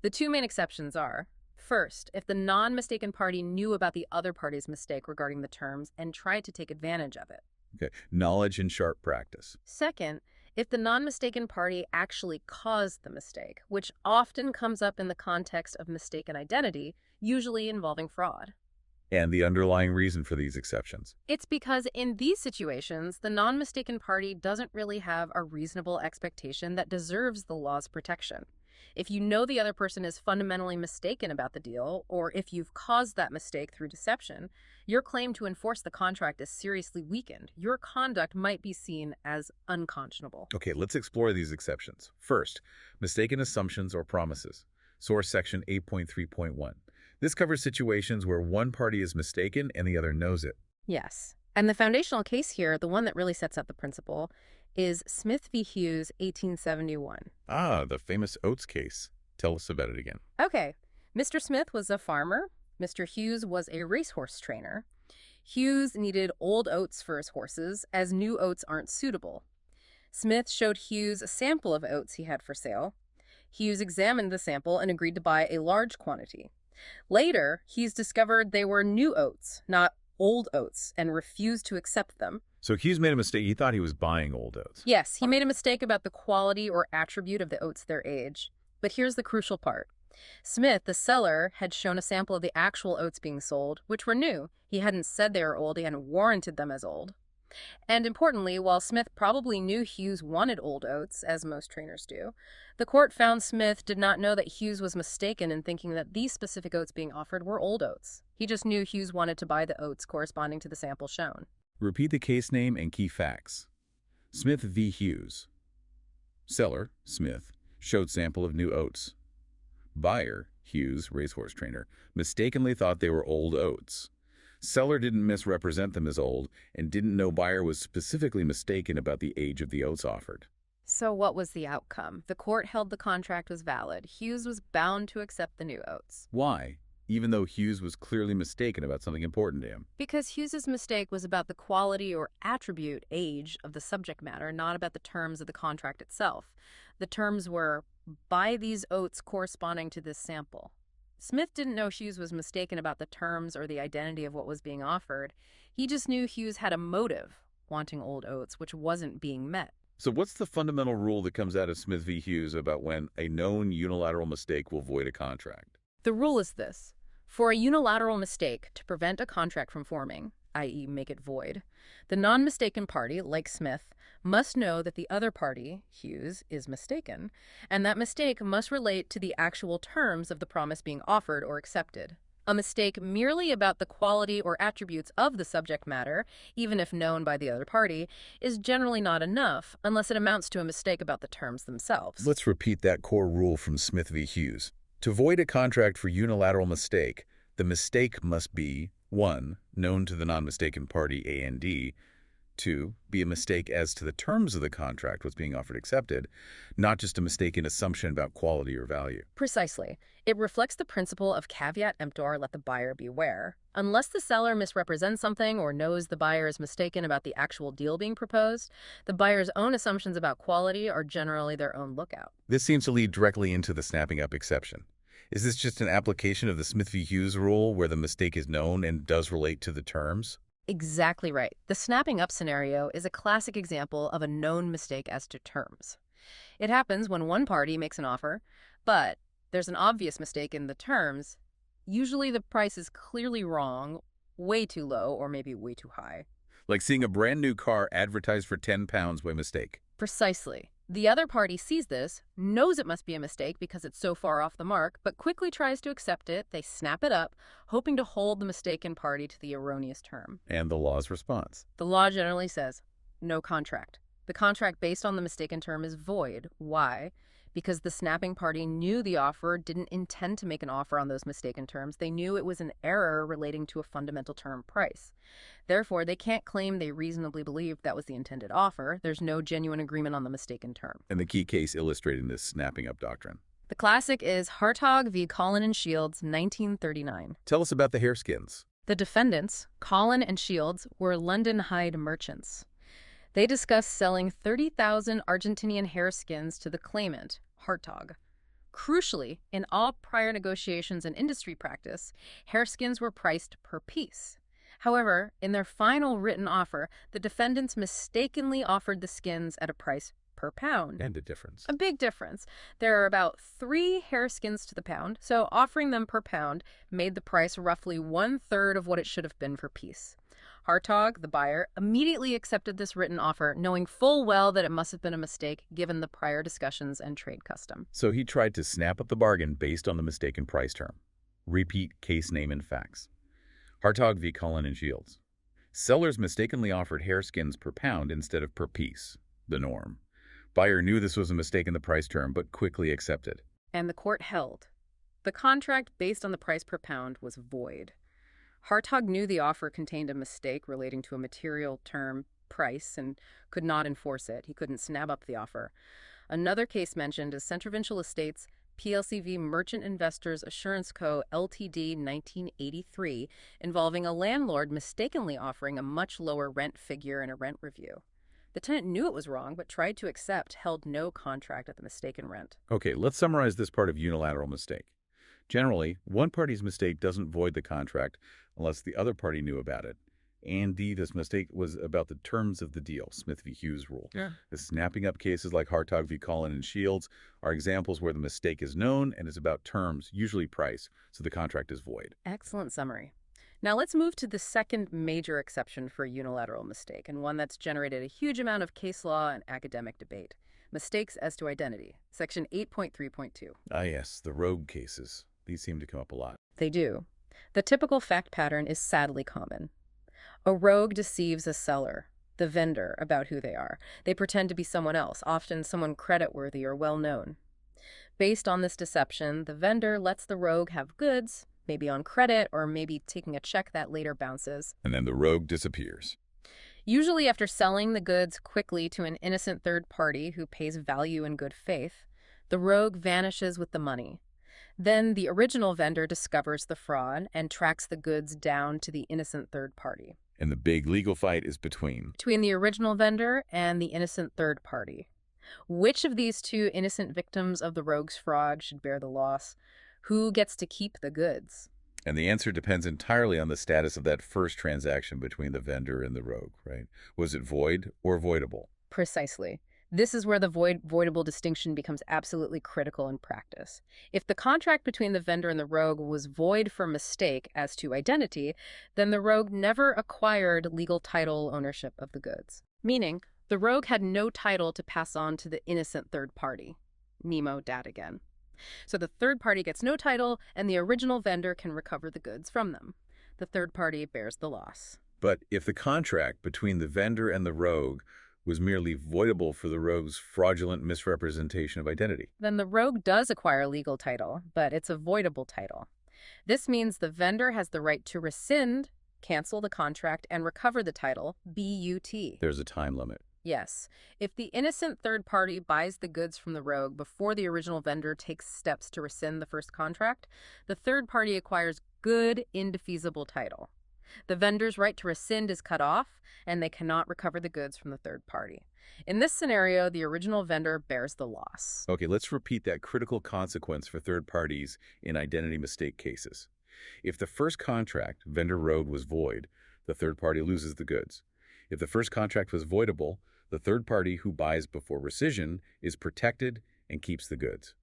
The two main exceptions are, first, if the non-mistaken party knew about the other party's mistake regarding the terms and tried to take advantage of it. Okay, knowledge and sharp practice. Second, if the non-mistaken party actually caused the mistake, which often comes up in the context of mistaken identity, usually involving fraud. And the underlying reason for these exceptions. It's because in these situations, the non-mistaken party doesn't really have a reasonable expectation that deserves the law's protection. If you know the other person is fundamentally mistaken about the deal, or if you've caused that mistake through deception, your claim to enforce the contract is seriously weakened. Your conduct might be seen as unconscionable. Okay, let's explore these exceptions. First, mistaken assumptions or promises. Source Section 8.3.1. This covers situations where one party is mistaken and the other knows it. Yes. And the foundational case here, the one that really sets out the principle, is Smith v. Hughes, 1871. Ah, the famous oats case. Tell us about it again. Okay. Mr. Smith was a farmer. Mr. Hughes was a racehorse trainer. Hughes needed old oats for his horses, as new oats aren't suitable. Smith showed Hughes a sample of oats he had for sale. Hughes examined the sample and agreed to buy a large quantity. Later, Hughes discovered they were new oats, not old oats, and refused to accept them. So Hughes made a mistake. He thought he was buying old oats. Yes, he made a mistake about the quality or attribute of the oats their age. But here's the crucial part. Smith, the seller, had shown a sample of the actual oats being sold, which were new. He hadn't said they were old, he hadn't warranted them as old. And importantly, while Smith probably knew Hughes wanted old oats, as most trainers do, the court found Smith did not know that Hughes was mistaken in thinking that these specific oats being offered were old oats. He just knew Hughes wanted to buy the oats corresponding to the sample shown. Repeat the case name and key facts. Smith v. Hughes. Seller, Smith, showed sample of new oats. Buyer, Hughes, racehorse trainer, mistakenly thought they were old oats. Seller didn't misrepresent them as old and didn't know buyer was specifically mistaken about the age of the oats offered. So what was the outcome? The court held the contract was valid. Hughes was bound to accept the new oats. Why? Even though Hughes was clearly mistaken about something important to him. Because Hughes's mistake was about the quality or attribute, age, of the subject matter, not about the terms of the contract itself. The terms were, buy these oats corresponding to this sample. Smith didn't know Hughes was mistaken about the terms or the identity of what was being offered. He just knew Hughes had a motive, wanting old oats, which wasn't being met. So what's the fundamental rule that comes out of Smith v. Hughes about when a known unilateral mistake will void a contract? The rule is this. For a unilateral mistake to prevent a contract from forming, i.e. make it void. The non-mistaken party, like Smith, must know that the other party, Hughes, is mistaken, and that mistake must relate to the actual terms of the promise being offered or accepted. A mistake merely about the quality or attributes of the subject matter, even if known by the other party, is generally not enough unless it amounts to a mistake about the terms themselves. Let's repeat that core rule from Smith v. Hughes. To void a contract for unilateral mistake, the mistake must be 1. Known to the non-mistaken party A and D, 2. Be a mistake as to the terms of the contract what's being offered accepted, not just a mistaken assumption about quality or value. Precisely. It reflects the principle of caveat emptor, let the buyer beware. Unless the seller misrepresents something or knows the buyer is mistaken about the actual deal being proposed, the buyer's own assumptions about quality are generally their own lookout. This seems to lead directly into the snapping up exception. Is this just an application of the Smith v. Hughes rule where the mistake is known and does relate to the terms? Exactly right. The snapping up scenario is a classic example of a known mistake as to terms. It happens when one party makes an offer, but there's an obvious mistake in the terms. Usually the price is clearly wrong, way too low, or maybe way too high. Like seeing a brand new car advertised for £10 by mistake. Precisely. The other party sees this, knows it must be a mistake because it's so far off the mark, but quickly tries to accept it. They snap it up, hoping to hold the mistaken party to the erroneous term. And the law's response. The law generally says, no contract. The contract based on the mistaken term is void. Why? Because the snapping party knew the offerer didn't intend to make an offer on those mistaken terms. They knew it was an error relating to a fundamental term price. Therefore, they can't claim they reasonably believed that was the intended offer. There's no genuine agreement on the mistaken term. And the key case illustrating this snapping up doctrine. The classic is Hartog v. Collin and Shields, 1939. Tell us about the Hareskins. The defendants, Collin and Shields, were London hide merchants. They discussed selling 30,000 Argentinian hareskins to the claimant, Hartog. Crucially, in all prior negotiations and industry practice, hareskins were priced per piece. However, in their final written offer, the defendants mistakenly offered the skins at a price per pound. And a difference. A big difference. There are about 3 hareskins to the pound, so offering them per pound made the price roughly 1/3 of what it should have been per piece. Hartog, the buyer, immediately accepted this written offer, knowing full well that it must have been a mistake given the prior discussions and trade custom. So he tried to snap up the bargain based on the mistaken price term. Repeat case name and facts. Hartog v. Collin and Shields. Sellers mistakenly offered hareskins per pound instead of per piece, the norm. Buyer knew this was a mistake in the price term, but quickly accepted. And the court held. The contract based on the price per pound was void. Hartog knew the offer contained a mistake relating to a material term, price, and could not enforce it. He couldn't snap up the offer. Another case mentioned is Centrovincial Estates PLC v. Merchant Investors Assurance Co. Ltd. 1983, involving a landlord mistakenly offering a much lower rent figure in a rent review. The tenant knew it was wrong, but tried to accept, held no contract at the mistaken rent. Okay, let's summarize this part of unilateral mistake. Generally, one party's mistake doesn't void the contract unless the other party knew about it. And D, this mistake was about the terms of the deal, Smith v. Hughes rule. Yeah. The snapping up cases like Hartog v. Collin and Shields are examples where the mistake is known and is about terms, usually price, so the contract is void. Excellent summary. Now let's move to the second major exception for a unilateral mistake, and one that's generated a huge amount of case law and academic debate. Mistakes as to identity, Section 8.3.2. Ah yes, the rogue cases. These seem to come up a lot. They do. The typical fact pattern is sadly common. A rogue deceives a seller, the vendor, about who they are. They pretend to be someone else, often someone creditworthy or well-known. Based on this deception, the vendor lets the rogue have goods, maybe on credit or maybe taking a check that later bounces. And then the rogue disappears. Usually after selling the goods quickly to an innocent third party who pays value in good faith, the rogue vanishes with the money. Then the original vendor discovers the fraud and tracks the goods down to the innocent third party. And the big legal fight is between the original vendor and the innocent third party. Which of these two innocent victims of the rogue's fraud should bear the loss? Who gets to keep the goods? And the answer depends entirely on the status of that first transaction between the vendor and the rogue, right? Was it void or voidable? Precisely. This is where the voidable distinction becomes absolutely critical in practice. If the contract between the vendor and the rogue was void for mistake as to identity, then the rogue never acquired legal title ownership of the goods. Meaning, the rogue had no title to pass on to the innocent third party. Nemo dad again. So the third party gets no title, and the original vendor can recover the goods from them. The third party bears the loss. But if the contract between the vendor and the rogue was merely voidable for the rogue's fraudulent misrepresentation of identity, then the rogue does acquire legal title, but it's a voidable title. This means the vendor has the right to rescind, cancel the contract, and recover the title, BUT. there's a time limit. Yes. If the innocent third party buys the goods from the rogue before the original vendor takes steps to rescind the first contract, the third party acquires good, indefeasible title. The vendor's right to rescind is cut off, and they cannot recover the goods from the third party. In this scenario, the original vendor bears the loss. Okay, let's repeat that critical consequence for third parties in identity mistake cases. If the first contract, vendor-rogue, was void, the third party loses the goods. If the first contract was voidable, the third party who buys before rescission is protected and keeps the goods.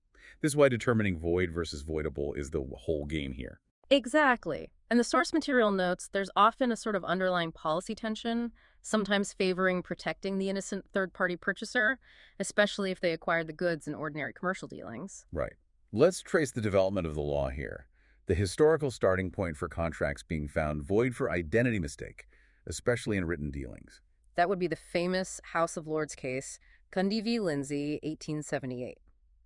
This is why determining void versus voidable is the whole game here. Exactly. And the source material notes there's often a sort of underlying policy tension, sometimes favoring protecting the innocent third-party purchaser, especially if they acquired the goods in ordinary commercial dealings. Right. Let's trace the development of the law here. The historical starting point for contracts being found void for identity mistake, especially in written dealings. That would be the famous House of Lords case, Cundy v. Lindsay, 1878.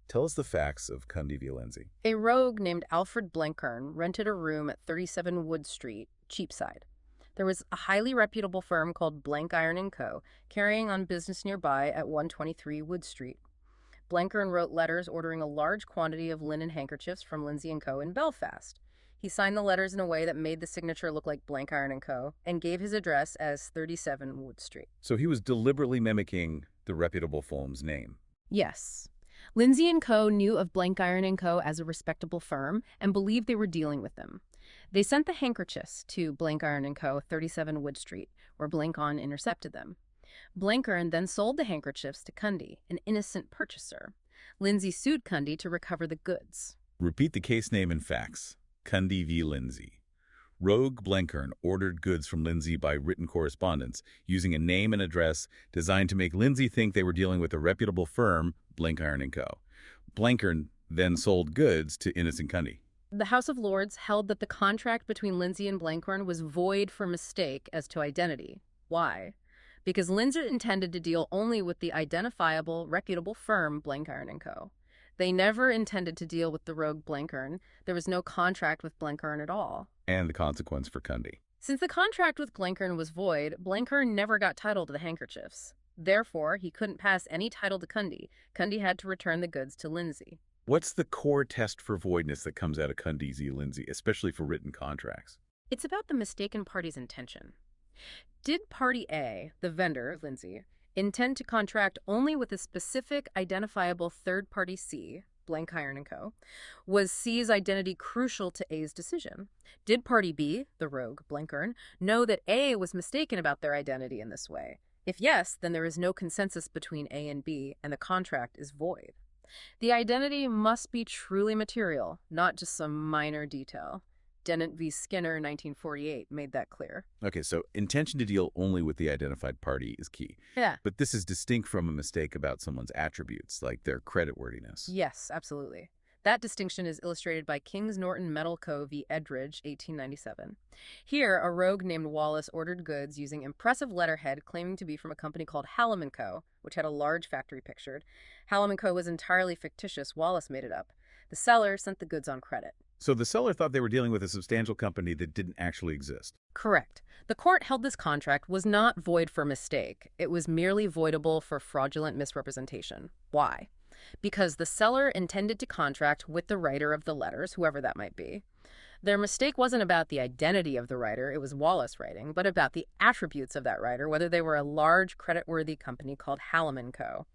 Tell us the facts of Cundy v. Lindsay. A rogue named Alfred Blenkarn rented a room at 37 Wood Street, Cheapside. There was a highly reputable firm called Blank Iron & Co. carrying on business nearby at 123 Wood Street. Blenkarn wrote letters ordering a large quantity of linen handkerchiefs from Lindsay & Co. in Belfast. He signed the letters in a way that made the signature look like Blank Iron & Co. and gave his address as 37 Wood Street. So he was deliberately mimicking the reputable firm's name. Yes. Lindsay & Co. knew of Blank Iron & Co. as a respectable firm and believed they were dealing with them. They sent the handkerchiefs to Blank Iron & Co., 37 Wood Street, where Blankon intercepted them. Blankarn then sold the handkerchiefs to Cundy, an innocent purchaser. Lindsay sued Cundy to recover the goods. Repeat the case name and facts. Cundy v. Lindsay. Rogue Blenkarn ordered goods from Lindsay by written correspondence using a name and address designed to make Lindsay think they were dealing with a reputable firm, Blank Iron & Co. Blenkarn then sold goods to innocent Cundy. The House of Lords held that the contract between Lindsay and Blankarn was void for mistake as to identity. Why? Because Lindsay intended to deal only with the identifiable, reputable firm, Blank Iron & Co. They never intended to deal with the rogue Blenkarn. There was no contract with Blenkarn at all. And the consequence for Cundy. Since the contract with Blenkarn was void, Blenkarn never got title to the handkerchiefs. Therefore, he couldn't pass any title to Cundy. Cundy had to return the goods to Lindsay. What's the core test for voidness that comes out of Cundy v. Lindsay, especially for written contracts? It's about the mistaken party's intention. Did Party A, the vendor, Lindsay, intend to contract only with a specific identifiable third party C, Blank Iron & Co.? Was C's identity crucial to A's decision? Did Party B, the rogue Blenkarn, know that A was mistaken about their identity in this way? If yes, then there is no consensus between A and B, and the contract is void. The identity must be truly material, not just some minor detail. Dennett v. Skinner, 1948, made that clear. Okay, so intention to deal only with the identified party is key. Yeah. But this is distinct from a mistake about someone's attributes, like their creditworthiness. Yes, absolutely. That distinction is illustrated by Kings Norton Metal Co. v. Edridge, 1897. Here, a rogue named Wallace ordered goods using impressive letterhead claiming to be from a company called Hallam & Co., which had a large factory pictured. Hallam & Co. was entirely fictitious. Wallace made it up. The seller sent the goods on credit. So the seller thought they were dealing with a substantial company that didn't actually exist. Correct. The court held this contract was not void for mistake. It was merely voidable for fraudulent misrepresentation. Why? Because the seller intended to contract with the writer of the letters, whoever that might be. Their mistake wasn't about the identity of the writer, it was Wallace writing, but about the attributes of that writer, whether they were a large, creditworthy company called Hallam & Co.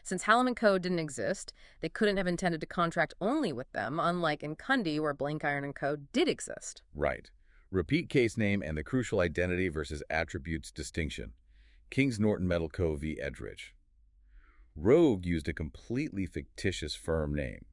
Since Hallam & Co. didn't exist, they couldn't have intended to contract only with them, unlike in Cundy, where Blank Iron & Co. did exist. Right. Repeat case name and the crucial identity versus attributes distinction. Kings Norton Metal Co. v. Edridge. Rogue used a completely fictitious firm name.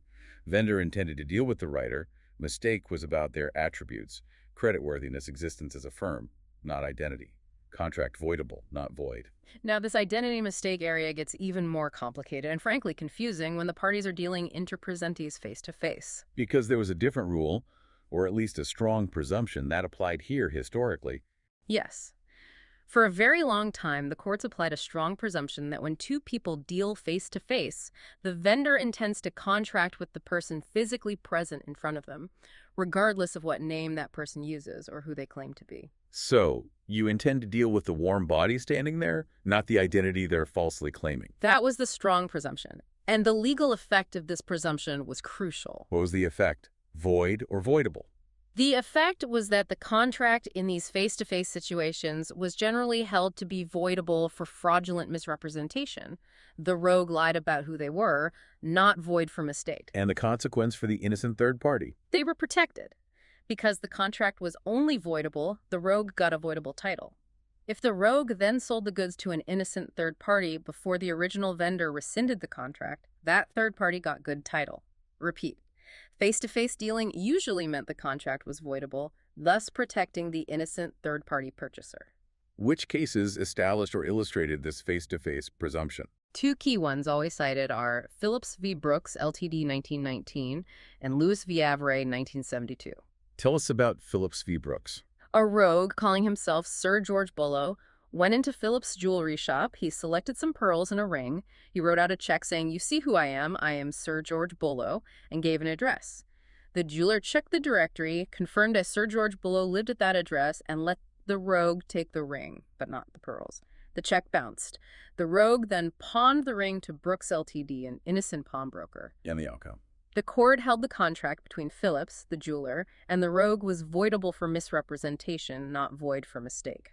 Vendor intended to deal with the writer. Mistake was about their attributes, creditworthiness, existence as a firm, not identity. Contract voidable, not void. Now, this identity mistake area gets even more complicated and frankly confusing when the parties are dealing inter presentis face to face. Because there was a different rule, or at least a strong presumption, that applied here historically. Yes. For a very long time, the courts applied a strong presumption that when two people deal face to face, the vendor intends to contract with the person physically present in front of them, regardless of what name that person uses or who they claim to be. So, you intend to deal with the warm body standing there, not the identity they're falsely claiming. That was the strong presumption. And the legal effect of this presumption was crucial. What was the effect? Void or voidable? The effect was that the contract in these face-to-face situations was generally held to be voidable for fraudulent misrepresentation. The rogue lied about who they were, not void for mistake. And the consequence for the innocent third party? They were protected. Because the contract was only voidable, the rogue got a voidable title. If the rogue then sold the goods to an innocent third party before the original vendor rescinded the contract, that third party got good title. Repeat. Face-to-face dealing usually meant the contract was voidable, thus protecting the innocent third-party purchaser. Which cases established or illustrated this face-to-face presumption? Two key ones always cited are Phillips v. Brooks, Ltd. 1919, and Lewis v. Avray, 1972. Tell us about Phillips v. Brooks. A rogue, calling himself Sir George Bullough, went into Phillips' jewelry shop. He selected some pearls and a ring. He wrote out a check saying, "You see who I am Sir George Bullough," and gave an address. The jeweler checked the directory, confirmed that Sir George Bullough lived at that address, and let the rogue take the ring, but not the pearls. The check bounced. The rogue then pawned the ring to Brooks Ltd., an innocent pawnbroker. And the outcome? The court held the contract between Phillips, the jeweler, and the rogue was voidable for misrepresentation, not void for mistake.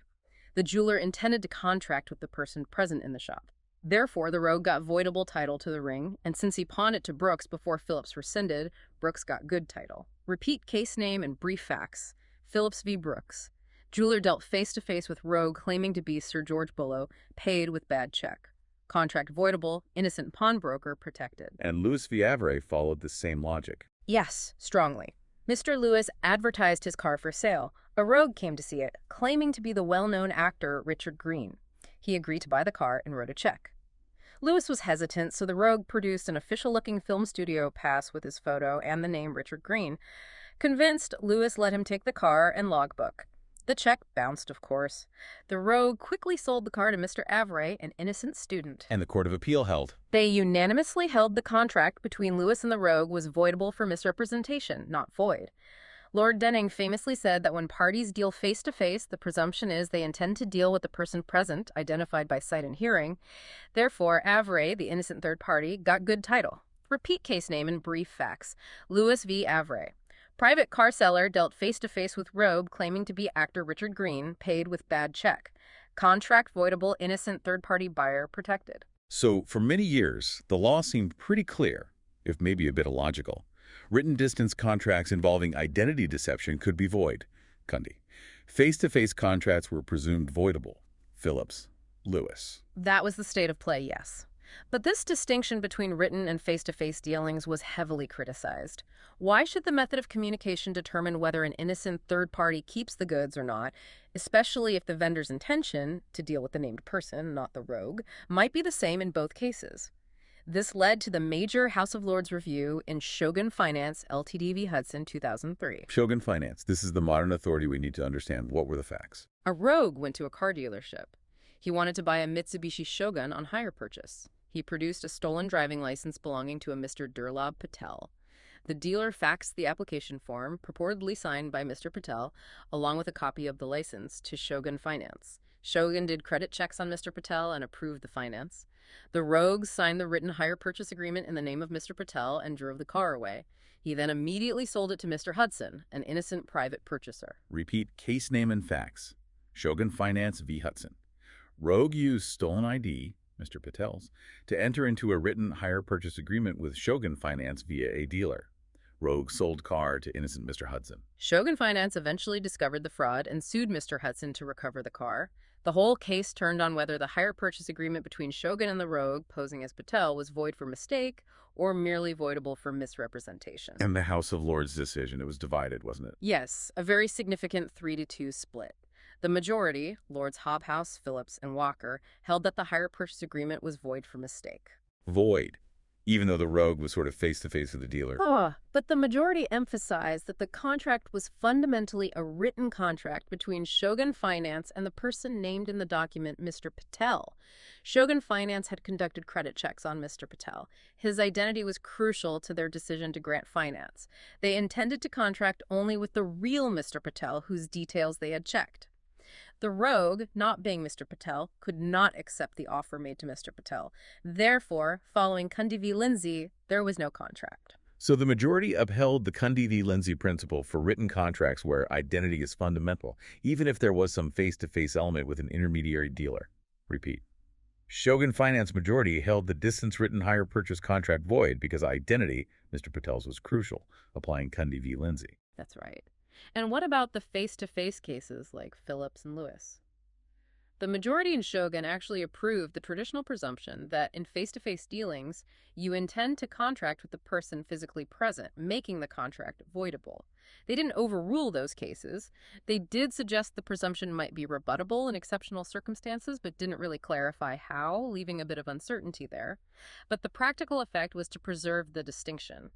The jeweler intended to contract with the person present in the shop. Therefore, the rogue got voidable title to the ring, and since he pawned it to Brooks before Phillips rescinded, Brooks got good title. Repeat case name and brief facts. Phillips v. Brooks. Jeweler dealt face-to-face with rogue claiming to be Sir George Bullough, paid with bad check. Contract voidable, innocent pawnbroker protected. And Lewis v. Avray followed the same logic. Yes, strongly. Mr. Lewis advertised his car for sale. A rogue came to see it, claiming to be the well-known actor Richard Green. He agreed to buy the car and wrote a check. Lewis was hesitant, so the rogue produced an official-looking film studio pass with his photo and the name Richard Green. Convinced, Lewis let him take the car and logbook. The check bounced, of course. The rogue quickly sold the car to Mr. Avray, an innocent student. And the Court of Appeal held. They unanimously held the contract between Lewis and the rogue was voidable for misrepresentation, not void. Lord Denning famously said that when parties deal face-to-face, the presumption is they intend to deal with the person present, identified by sight and hearing. Therefore, Avray, the innocent third party, got good title. Repeat case name and brief facts. Lewis v. Avray. Private car seller dealt face-to-face with rogue claiming to be actor Richard Green, paid with bad check. Contract voidable, innocent third-party buyer protected. So, for many years, the law seemed pretty clear, if maybe a bit illogical. Written distance contracts involving identity deception could be void. Kundi. Face-to-face contracts were presumed voidable. Phillips. Lewis. That was the state of play, yes. But this distinction between written and face-to-face dealings was heavily criticized. Why should the method of communication determine whether an innocent third party keeps the goods or not, especially if the vendor's intention, to deal with the named person, not the rogue, might be the same in both cases? This led to the major House of Lords review in Shogun Finance, Ltd. v. Hudson, 2003. Shogun Finance. This is the modern authority we need to understand. What were the facts? A rogue went to a car dealership. He wanted to buy a Mitsubishi Shogun on hire purchase. He produced a stolen driving license belonging to a Mr. Durlab Patel. The dealer faxed the application form, purportedly signed by Mr. Patel, along with a copy of the license, to Shogun Finance. Shogun did credit checks on Mr. Patel and approved the finance. The rogue signed the written hire purchase agreement in the name of Mr. Patel and drove the car away. He then immediately sold it to Mr. Hudson, an innocent private purchaser. Repeat case name and facts. Shogun Finance v. Hudson. Rogue used stolen ID, Mr. Patel's, to enter into a written hire purchase agreement with Shogun Finance via a dealer. Rogue sold car to innocent Mr. Hudson. Shogun Finance eventually discovered the fraud and sued Mr. Hudson to recover the car. The whole case turned on whether the hire purchase agreement between Shogun and the rogue, posing as Patel, was void for mistake or merely voidable for misrepresentation. And the House of Lords decision, it was divided, wasn't it? Yes, a very significant 3-2 split. The majority, Lords Hobhouse, Phillips, and Walker, held that the hire purchase agreement was void for mistake. Void, even though the rogue was sort of face-to-face with the dealer. But the majority emphasized that the contract was fundamentally a written contract between Shogun Finance and the person named in the document, Mr. Patel. Shogun Finance had conducted credit checks on Mr. Patel. His identity was crucial to their decision to grant finance. They intended to contract only with the real Mr. Patel, whose details they had checked. The rogue, not being Mr. Patel, could not accept the offer made to Mr. Patel. Therefore, following Cundy v. Lindsay, there was no contract. So the majority upheld the Cundy v. Lindsay principle for written contracts where identity is fundamental, even if there was some face-to-face element with an intermediary dealer. Repeat. Shogun Finance majority held the distance-written hire purchase contract void because identity, Mr. Patel's, was crucial, applying Cundy v. Lindsay. That's right. And what about the face-to-face cases like Phillips and Lewis? The majority in Shogun actually approved the traditional presumption that in face-to-face dealings, you intend to contract with the person physically present, making the contract voidable. They didn't overrule those cases. They did suggest the presumption might be rebuttable in exceptional circumstances, but didn't really clarify how, leaving a bit of uncertainty there. But the practical effect was to preserve the distinction.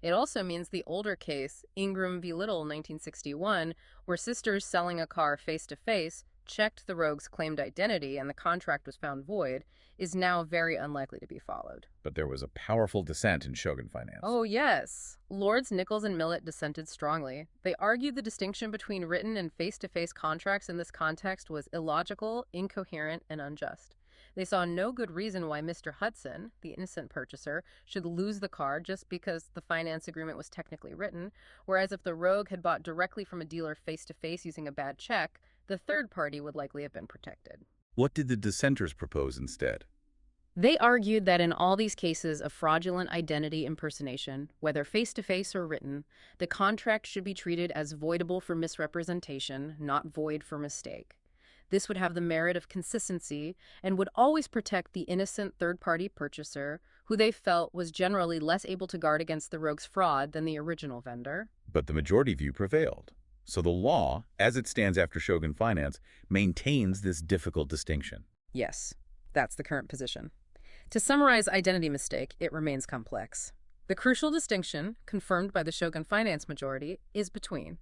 It also means the older case, Ingram v. Little, 1961, where sisters selling a car face-to-face checked the rogue's claimed identity and the contract was found void, is now very unlikely to be followed. But there was a powerful dissent in Shogun Finance. Oh, yes. Lords Nichols and Millett dissented strongly. They argued the distinction between written and face-to-face contracts in this context was illogical, incoherent, and unjust. They saw no good reason why Mr. Hudson, the innocent purchaser, should lose the car just because the finance agreement was technically written, whereas if the rogue had bought directly from a dealer face-to-face using a bad check, the third party would likely have been protected. What did the dissenters propose instead? They argued that in all these cases of fraudulent identity impersonation, whether face-to-face or written, the contract should be treated as voidable for misrepresentation, not void for mistake. This would have the merit of consistency and would always protect the innocent third-party purchaser, who they felt was generally less able to guard against the rogue's fraud than the original vendor. But the majority view prevailed. So the law, as it stands after Shogun Finance, maintains this difficult distinction. Yes, that's the current position. To summarize identity mistake, it remains complex. The crucial distinction, confirmed by the Shogun Finance majority, is between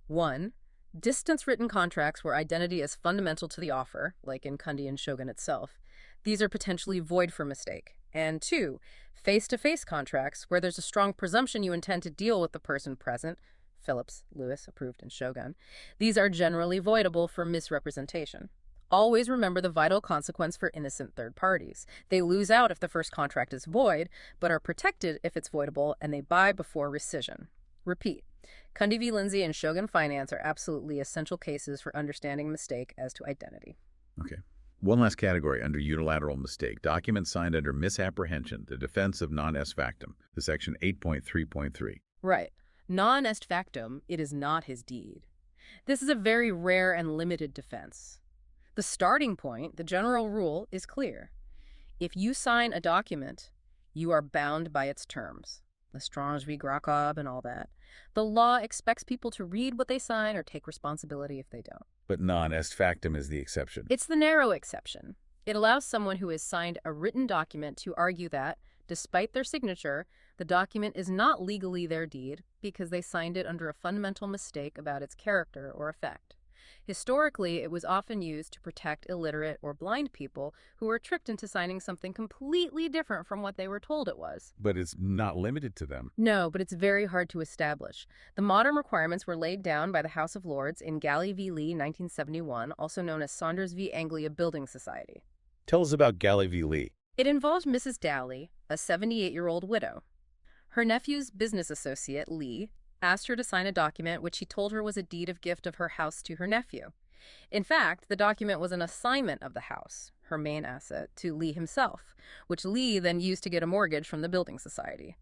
1. Distance-written contracts where identity is fundamental to the offer, like in Cundy and Shogun itself. These are potentially void for mistake. And 2. Face-to-face contracts where there's a strong presumption you intend to deal with the person present, Phillips, Lewis, approved in Shogun. These are generally voidable for misrepresentation. Always remember the vital consequence for innocent third parties. They lose out if the first contract is void, but are protected if it's voidable, and they buy before rescission. Repeat. Cundy v. Lindsay and Shogun Finance are absolutely essential cases for understanding mistake as to identity. Okay. One last category under unilateral mistake. Documents signed under misapprehension, the defense of non est factum, the section 8.3.3. Right. Non est factum, it is not his deed. This is a very rare and limited defense. The starting point, the general rule, is clear. If you sign a document, you are bound by its terms. Lestrange v. Gracob and all that. The law expects people to read what they sign or take responsibility if they don't. But non est factum is the exception. It's the narrow exception. It allows someone who has signed a written document to argue that, despite their signature, the document is not legally their deed because they signed it under a fundamental mistake about its character or effect. Historically, it was often used to protect illiterate or blind people who were tricked into signing something completely different from what they were told it was. But it's not limited to them. No, but it's very hard to establish. The modern requirements were laid down by the House of Lords in Galley v. Lee, 1971, also known as Saunders v. Anglia Building Society. Tell us about Galley v. Lee. It involved Mrs. Dowley, a 78-year-old widow. Her nephew's business associate, Lee, asked her to sign a document which he told her was a deed of gift of her house to her nephew. In fact, the document was an assignment of the house, her main asset, to Lee himself, which Lee then used to get a mortgage from the building society.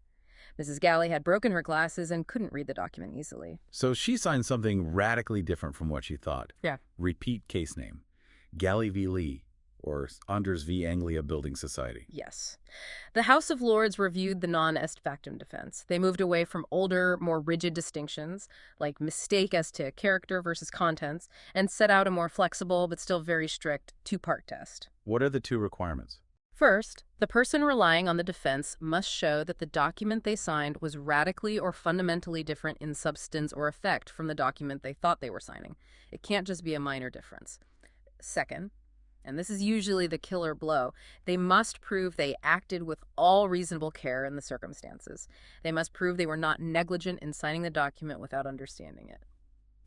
Mrs. Galley had broken her glasses and couldn't read the document easily. So she signed something radically different from what she thought. Yeah. Repeat case name. Galley v. Lee, or Anders v. Anglia Building Society. Yes. The House of Lords reviewed the non est factum defense. They moved away from older, more rigid distinctions, like mistake as to character versus contents, and set out a more flexible but still very strict two-part test. What are the two requirements? First, the person relying on the defense must show that the document they signed was radically or fundamentally different in substance or effect from the document they thought they were signing. It can't just be a minor difference. Second, and this is usually the killer blow, they must prove they acted with all reasonable care in the circumstances. They must prove they were not negligent in signing the document without understanding it.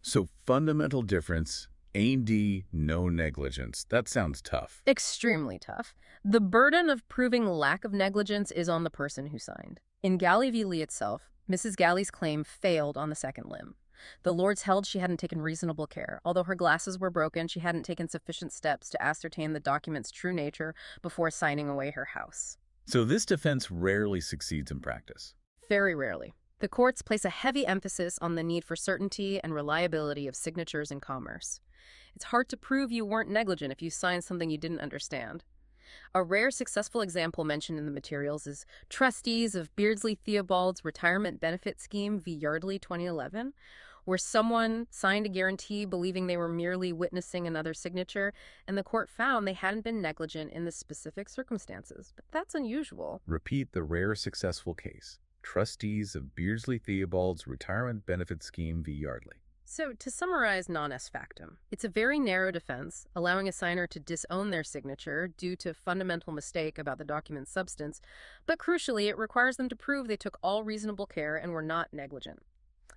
So fundamental difference, A&D, no negligence. That sounds tough. Extremely tough. The burden of proving lack of negligence is on the person who signed. In Galley v. Lee itself, Mrs. Galley's claim failed on the second limb. The Lords held she hadn't taken reasonable care. Although her glasses were broken, she hadn't taken sufficient steps to ascertain the document's true nature before signing away her house. So this defense rarely succeeds in practice. Very rarely. The courts place a heavy emphasis on the need for certainty and reliability of signatures in commerce. It's hard to prove you weren't negligent if you signed something you didn't understand. A rare successful example mentioned in the materials is Trustees of Beardsley Theobald's Retirement Benefit Scheme v. Yardley 2011, where someone signed a guarantee believing they were merely witnessing another signature, and the court found they hadn't been negligent in the specific circumstances. But that's unusual. Repeat the rare successful case. Trustees of Beardsley Theobald's Retirement Benefit Scheme v. Yardley. So, to summarize non est factum, it's a very narrow defense, allowing a signer to disown their signature due to fundamental mistake about the document's substance, but crucially, it requires them to prove they took all reasonable care and were not negligent.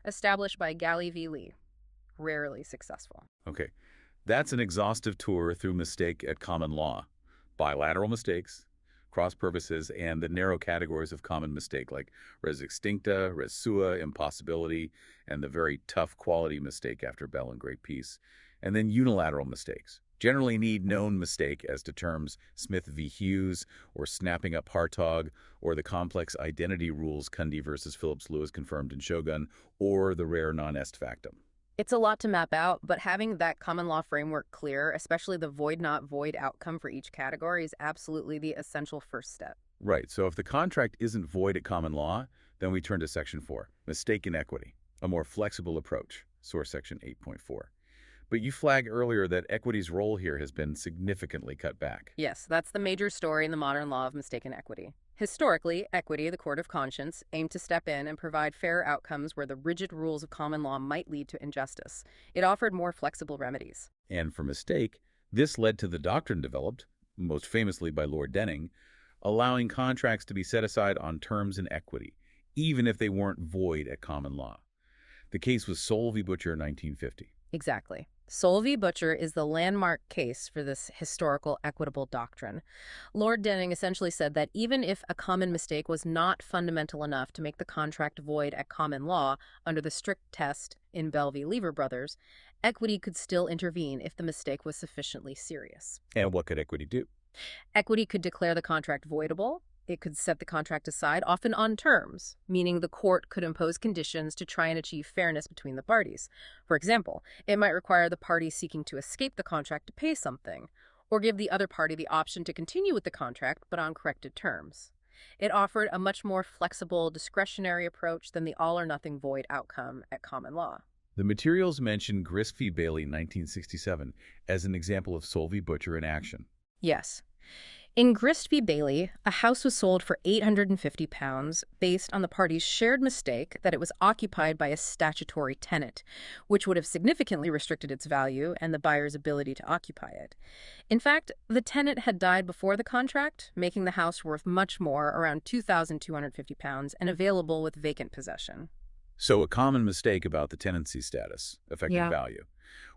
Established by Galley v. Lee. Rarely successful. Okay, that's an exhaustive tour through mistake at common law. Bilateral mistakes, cross-purposes, and the narrow categories of common mistake like res extincta, res sua, impossibility, and the very tough quality mistake after Bell and Great Peace. And then unilateral mistakes. Generally need known mistake as to terms Smith v. Hughes, or snapping up Hartog, or the complex identity rules Cundy versus Phillips Lewis confirmed in Shogun, or the rare non-est factum. It's a lot to map out, but having that common law framework clear, especially the void not void outcome for each category, is absolutely the essential first step. Right, so if the contract isn't void at common law, then we turn to Section 4, Mistake in Equity, a more flexible approach, source section 8.4. But you flagged earlier that equity's role here has been significantly cut back. Yes, that's the major story in the modern law of mistaken equity. Historically, equity, the court of conscience, aimed to step in and provide fair outcomes where the rigid rules of common law might lead to injustice. It offered more flexible remedies. And for mistake, this led to the doctrine developed, most famously by Lord Denning, allowing contracts to be set aside on terms in equity, even if they weren't void at common law. The case was Soule v. Butcher, 1950. Exactly. Soule v. Butcher is the landmark case for this historical equitable doctrine. Lord Denning essentially said that even if a common mistake was not fundamental enough to make the contract void at common law under the strict test in Bell v. Lever Brothers, equity could still intervene if the mistake was sufficiently serious. And what could equity do? Equity could declare the contract voidable. It could set the contract aside, often on terms, meaning the court could impose conditions to try and achieve fairness between the parties. For example, it might require the party seeking to escape the contract to pay something, or give the other party the option to continue with the contract but on corrected terms. It offered a much more flexible, discretionary approach than the all-or-nothing void outcome at common law. The materials mention Grist v. Bailey, 1967, as an example of Soule v. Butcher in action. Yes. In Grist v. Bailey, a house was sold for £850 based on the parties' shared mistake that it was occupied by a statutory tenant, which would have significantly restricted its value and the buyer's ability to occupy it. In fact, the tenant had died before the contract, making the house worth much more, around £2,250, and available with vacant possession. So a common mistake about the tenancy status, effective value.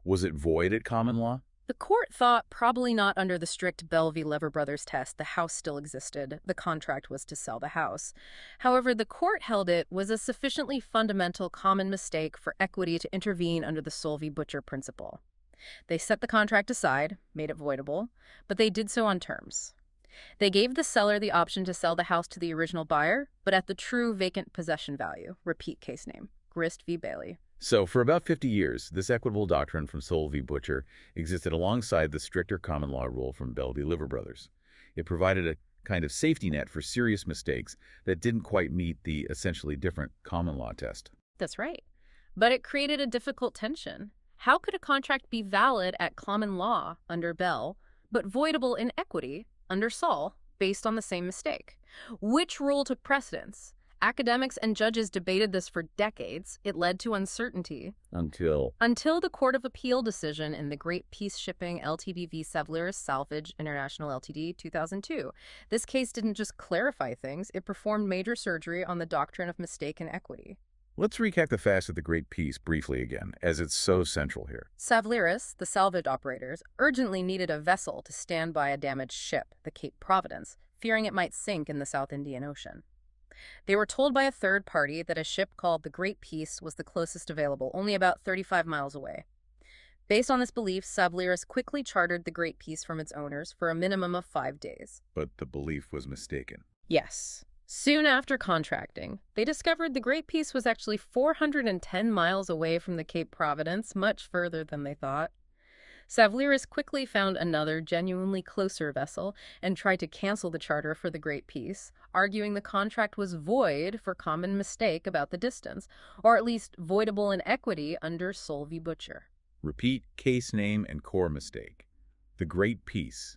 Was it void at common law? The court thought probably not under the strict Bell v. Lever Brothers test. The house still existed. The contract was to sell the house. However, the court held it was a sufficiently fundamental common mistake for equity to intervene under the Soule v. Butcher principle. They set the contract aside, made it voidable, but they did so on terms. They gave the seller the option to sell the house to the original buyer, but at the true vacant possession value. Repeat case name, Grist v. Bailey. So for about 50 years, this equitable doctrine from Soule v. Butcher existed alongside the stricter common law rule from Bell v. Liver Brothers. It provided a kind of safety net for serious mistakes that didn't quite meet the essentially different common law test. That's right. But it created a difficult tension. How could a contract be valid at common law under Bell, but voidable in equity under Soule based on the same mistake? Which rule took precedence? Academics and judges debated this for decades. It led to uncertainty. Until The Court of Appeal decision in the Great Peace Shipping Ltd v. Sevleris Salvage International Ltd 2002. This case didn't just clarify things, it performed major surgery on the doctrine of mistake and equity. Let's recap the facts of the Great Peace briefly again, as it's so central here. Sevleris, the salvage operators, urgently needed a vessel to stand by a damaged ship, the Cape Providence, fearing it might sink in the South Indian Ocean. They were told by a third party that a ship called the Great Peace was the closest available, only about 35 miles away. Based on this belief, Sevleris quickly chartered the Great Peace from its owners for a minimum of 5 days. But the belief was mistaken. Yes. Soon after contracting, they discovered the Great Peace was actually 410 miles away from the Cape Providence, much further than they thought. Sevleris quickly found another genuinely closer vessel and tried to cancel the charter for the Great Peace, arguing the contract was void for common mistake about the distance, or at least voidable in equity under Soule v. Butcher. Repeat case name and core mistake. The Great Peace.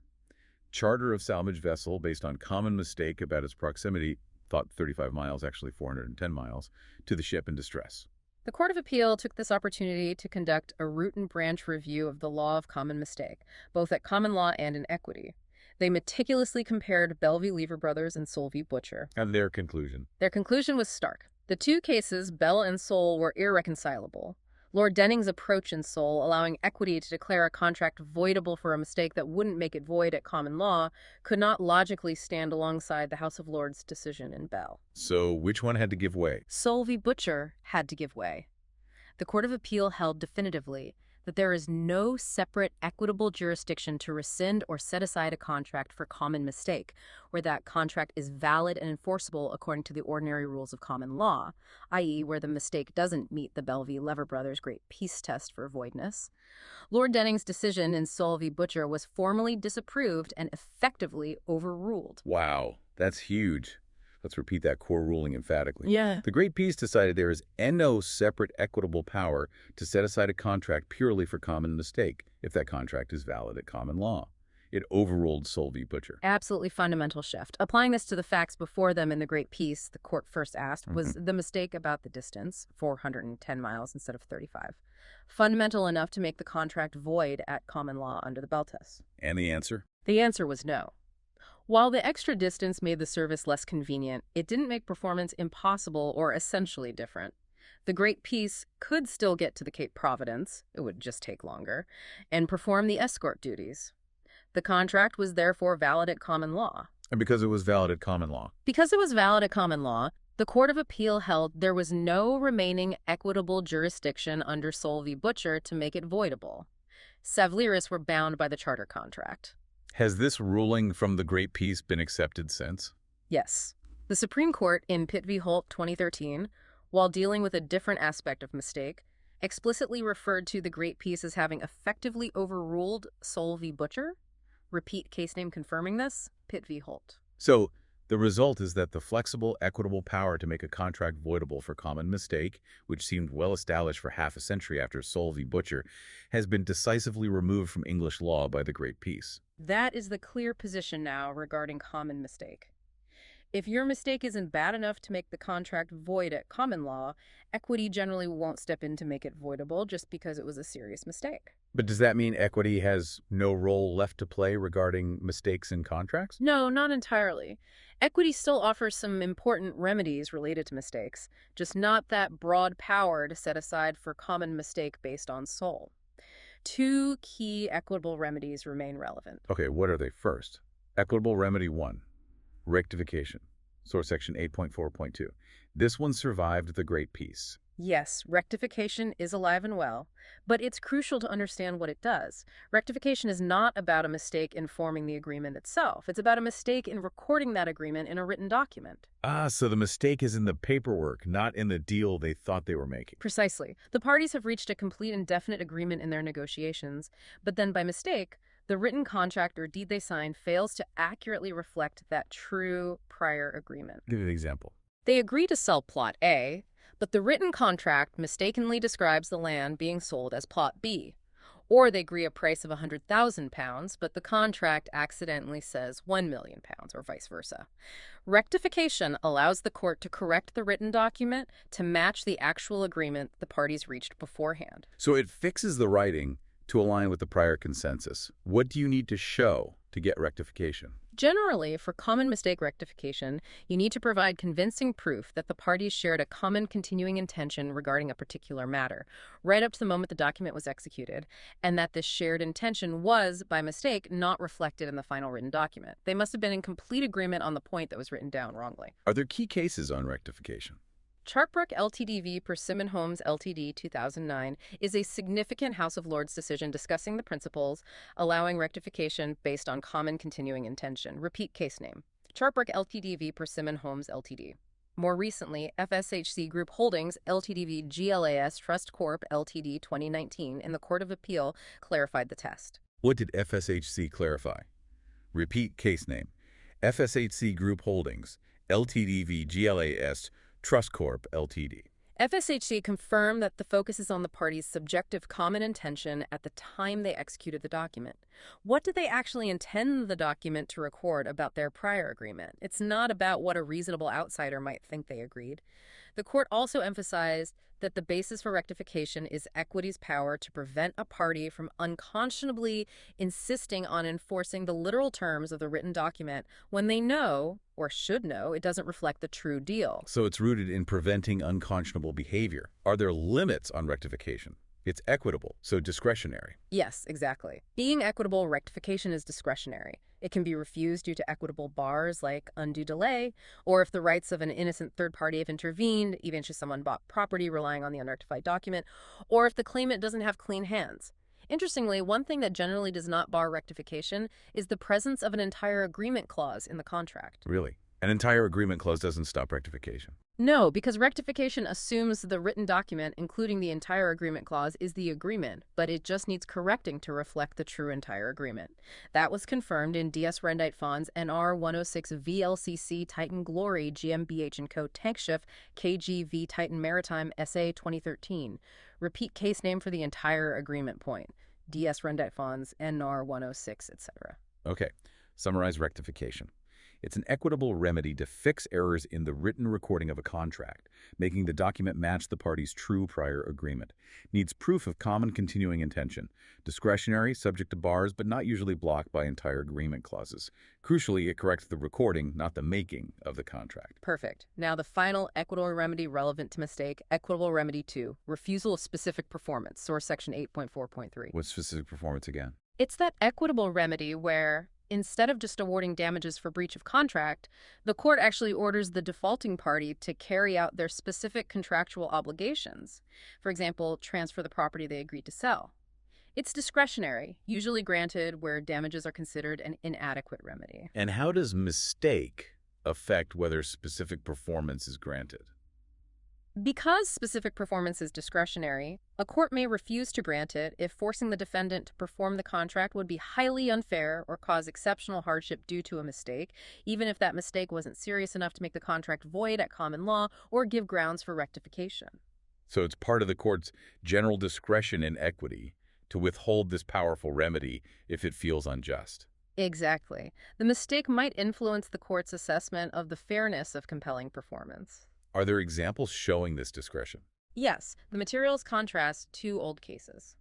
Charter of salvage vessel based on common mistake about its proximity, thought 35 miles, actually 410 miles, to the ship in distress. The Court of Appeal took this opportunity to conduct a root and branch review of the law of common mistake, both at common law and in equity. They meticulously compared Bell v. Lever Brothers and Soule v. Butcher. And their conclusion? Their conclusion was stark. The two cases, Bell and Soule, were irreconcilable. Lord Denning's approach in Soule, allowing equity to declare a contract voidable for a mistake that wouldn't make it void at common law, could not logically stand alongside the House of Lords' decision in Bell. So which one had to give way? Soule v. Butcher had to give way. The Court of Appeal held definitively that there is no separate equitable jurisdiction to rescind or set aside a contract for common mistake, where that contract is valid and enforceable according to the ordinary rules of common law, i.e. where the mistake doesn't meet the Bell v. Lever Brothers Great Peace test for voidness. Lord Denning's decision in Soule v. Butcher was formally disapproved and effectively overruled. Wow, that's huge. Let's repeat that core ruling emphatically. Yeah. The Great Peace decided there is no separate equitable power to set aside a contract purely for common mistake, if that contract is valid at common law. It overruled Soule v. Butcher. Absolutely fundamental shift. Applying this to the facts before them in the Great Peace, the court first asked, was the mistake about the distance, 410 miles instead of 35, fundamental enough to make the contract void at common law under the Bell test? And the answer? The answer was no. While the extra distance made the service less convenient, it didn't make performance impossible or essentially different. The Great Peace could still get to the Cape Providence, it would just take longer, and perform the escort duties. The contract was therefore valid at common law. And because it was valid at common law? Because it was valid at common law, the Court of Appeal held there was no remaining equitable jurisdiction under Soule v. Butcher to make it voidable. Sevleris were bound by the charter contract. Has this ruling from the Great Peace been accepted since? Yes. The Supreme Court in Pitt v. Holt 2013, while dealing with a different aspect of mistake, explicitly referred to the Great Peace as having effectively overruled Soule v. Butcher. Repeat case name confirming this, Pitt v. Holt. So the result is that the flexible, equitable power to make a contract voidable for common mistake, which seemed well established for half a century after Soule v. Butcher, has been decisively removed from English law by the Great Peace. That is the clear position now regarding common mistake. If your mistake isn't bad enough to make the contract void at common law, equity generally won't step in to make it voidable just because it was a serious mistake. But does that mean equity has no role left to play regarding mistakes in contracts? No, not entirely. Equity still offers some important remedies related to mistakes, just not that broad power to set aside for common mistake based on Soule. Two key equitable remedies remain relevant. Okay, what are they? First, equitable remedy 1, rectification, source section 8.4.2. This one survived the Great Peace. Yes, rectification is alive and well, but it's crucial to understand what it does. Rectification is not about a mistake in forming the agreement itself. It's about a mistake in recording that agreement in a written document. Ah, so the mistake is in the paperwork, not in the deal they thought they were making. Precisely. The parties have reached a complete and definite agreement in their negotiations, but then by mistake, the written contract or deed they signed fails to accurately reflect that true prior agreement. Give an example. They agree to sell Plot A, but the written contract mistakenly describes the land being sold as Plot B. Or they agree a price of £100,000, but the contract accidentally says £1,000,000, or vice versa. Rectification allows the court to correct the written document to match the actual agreement the parties reached beforehand. So it fixes the writing to align with the prior consensus. What do you need to show to get rectification? Generally, for common mistake rectification, you need to provide convincing proof that the parties shared a common continuing intention regarding a particular matter, right up to the moment the document was executed, and that this shared intention was, by mistake, not reflected in the final written document. They must have been in complete agreement on the point that was written down wrongly. Are there key cases on rectification? Chartbrook Ltd v. Persimmon Homes Ltd. 2009 is a significant House of Lords decision discussing the principles allowing rectification based on common continuing intention. Repeat case name: Chartbrook Ltd v. Persimmon Homes Ltd. More recently, FSHC Group Holdings Ltd v. GLAS Trust Corp. Ltd. 2019 in the Court of Appeal clarified the test. What did FSHC clarify? Repeat case name: FSHC Group Holdings Ltd v. GLAS Trust Corp. Ltd. FSHC confirmed that the focus is on the parties' subjective common intention at the time they executed the document. What did they actually intend the document to record about their prior agreement? It's not about what a reasonable outsider might think they agreed. The court also emphasized that the basis for rectification is equity's power to prevent a party from unconscionably insisting on enforcing the literal terms of the written document when they know, or should know, it doesn't reflect the true deal. So it's rooted in preventing unconscionable behavior. Are there limits on rectification? It's equitable, so discretionary. Yes, exactly. Being equitable, rectification is discretionary. It can be refused due to equitable bars like undue delay, or if the rights of an innocent third party have intervened, even if someone bought property relying on the unrectified document, or if the claimant doesn't have clean hands. Interestingly, one thing that generally does not bar rectification is the presence of an entire agreement clause in the contract. Really? An entire agreement clause doesn't stop rectification? No, because rectification assumes the written document, including the entire agreement clause, is the agreement, but it just needs correcting to reflect the true entire agreement. That was confirmed in DS Rendite Fonds NR 106 VLCC Titan Glory GmbH & Co. Tankschiff KGV Titan Maritime SA 2013. Repeat case name for the entire agreement point. DS Rendite Fonds NR 106, etc. Okay. Summarize rectification. It's an equitable remedy to fix errors in the written recording of a contract, making the document match the party's true prior agreement. Needs proof of common continuing intention. Discretionary, subject to bars, but not usually blocked by entire agreement clauses. Crucially, it corrects the recording, not the making, of the contract. Perfect. Now the final equitable remedy relevant to mistake, equitable remedy 2, refusal of specific performance, source section 8.4.3. What's specific performance again? It's that equitable remedy where, instead of just awarding damages for breach of contract, the court actually orders the defaulting party to carry out their specific contractual obligations. For example, transfer the property they agreed to sell. It's discretionary, usually granted where damages are considered an inadequate remedy. And how does mistake affect whether specific performance is granted? Because specific performance is discretionary, a court may refuse to grant it if forcing the defendant to perform the contract would be highly unfair or cause exceptional hardship due to a mistake, even if that mistake wasn't serious enough to make the contract void at common law or give grounds for rectification. So it's part of the court's general discretion in equity to withhold this powerful remedy if it feels unjust. Exactly. The mistake might influence the court's assessment of the fairness of compelling performance. Are there examples showing this discretion? Yes, the materials contrast two old cases.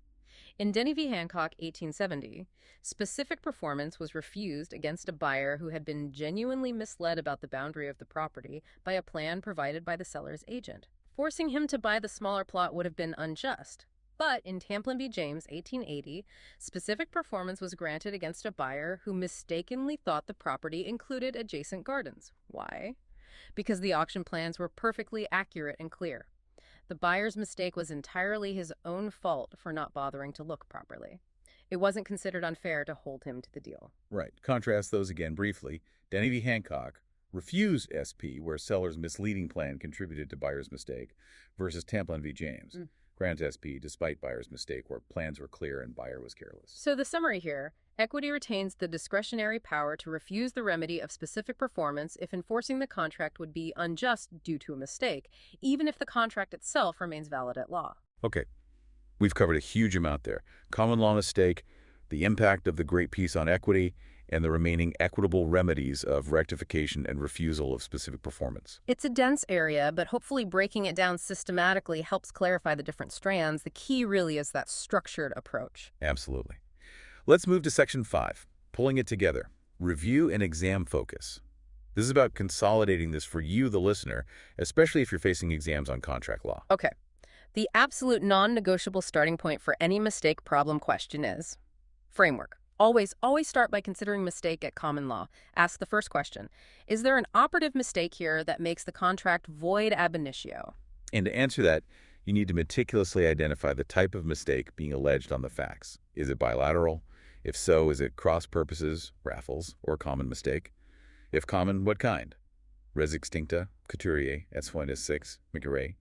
In Denny v. Hancock, 1870, specific performance was refused against a buyer who had been genuinely misled about the boundary of the property by a plan provided by the seller's agent. Forcing him to buy the smaller plot would have been unjust. But in Tamplin v. James, 1880, specific performance was granted against a buyer who mistakenly thought the property included adjacent gardens. Why? Because the auction plans were perfectly accurate and clear. The buyer's mistake was entirely his own fault for not bothering to look properly. It wasn't considered unfair to hold him to the deal. Right. Contrast those again briefly. Denny v. Hancock, refuse SP where seller's misleading plan contributed to buyer's mistake, versus Tamplin v. James. Grant SP despite buyer's mistake where plans were clear and buyer was careless. So the summary here, equity retains the discretionary power to refuse the remedy of specific performance if enforcing the contract would be unjust due to a mistake, even if the contract itself remains valid at law. Okay. We've covered a huge amount there. Common law mistake, the impact of the great piece on equity, and the remaining equitable remedies of rectification and refusal of specific performance. It's a dense area, but hopefully breaking it down systematically helps clarify the different strands. The key really is that structured approach. Absolutely. Let's move to Section 5, pulling it together. Review and exam focus. This is about consolidating this for you, the listener, especially if you're facing exams on contract law. Okay. The absolute non-negotiable starting point for any mistake problem question is framework. Always start by considering mistake at common law. Ask the first question. Is there an operative mistake here that makes the contract void ab initio? And to answer that, you need to meticulously identify the type of mistake being alleged on the facts. Is it bilateral? If so, is it cross purposes, raffles, or common mistake? If common, what kind? Res extincta, Couturier, S.6, McRae.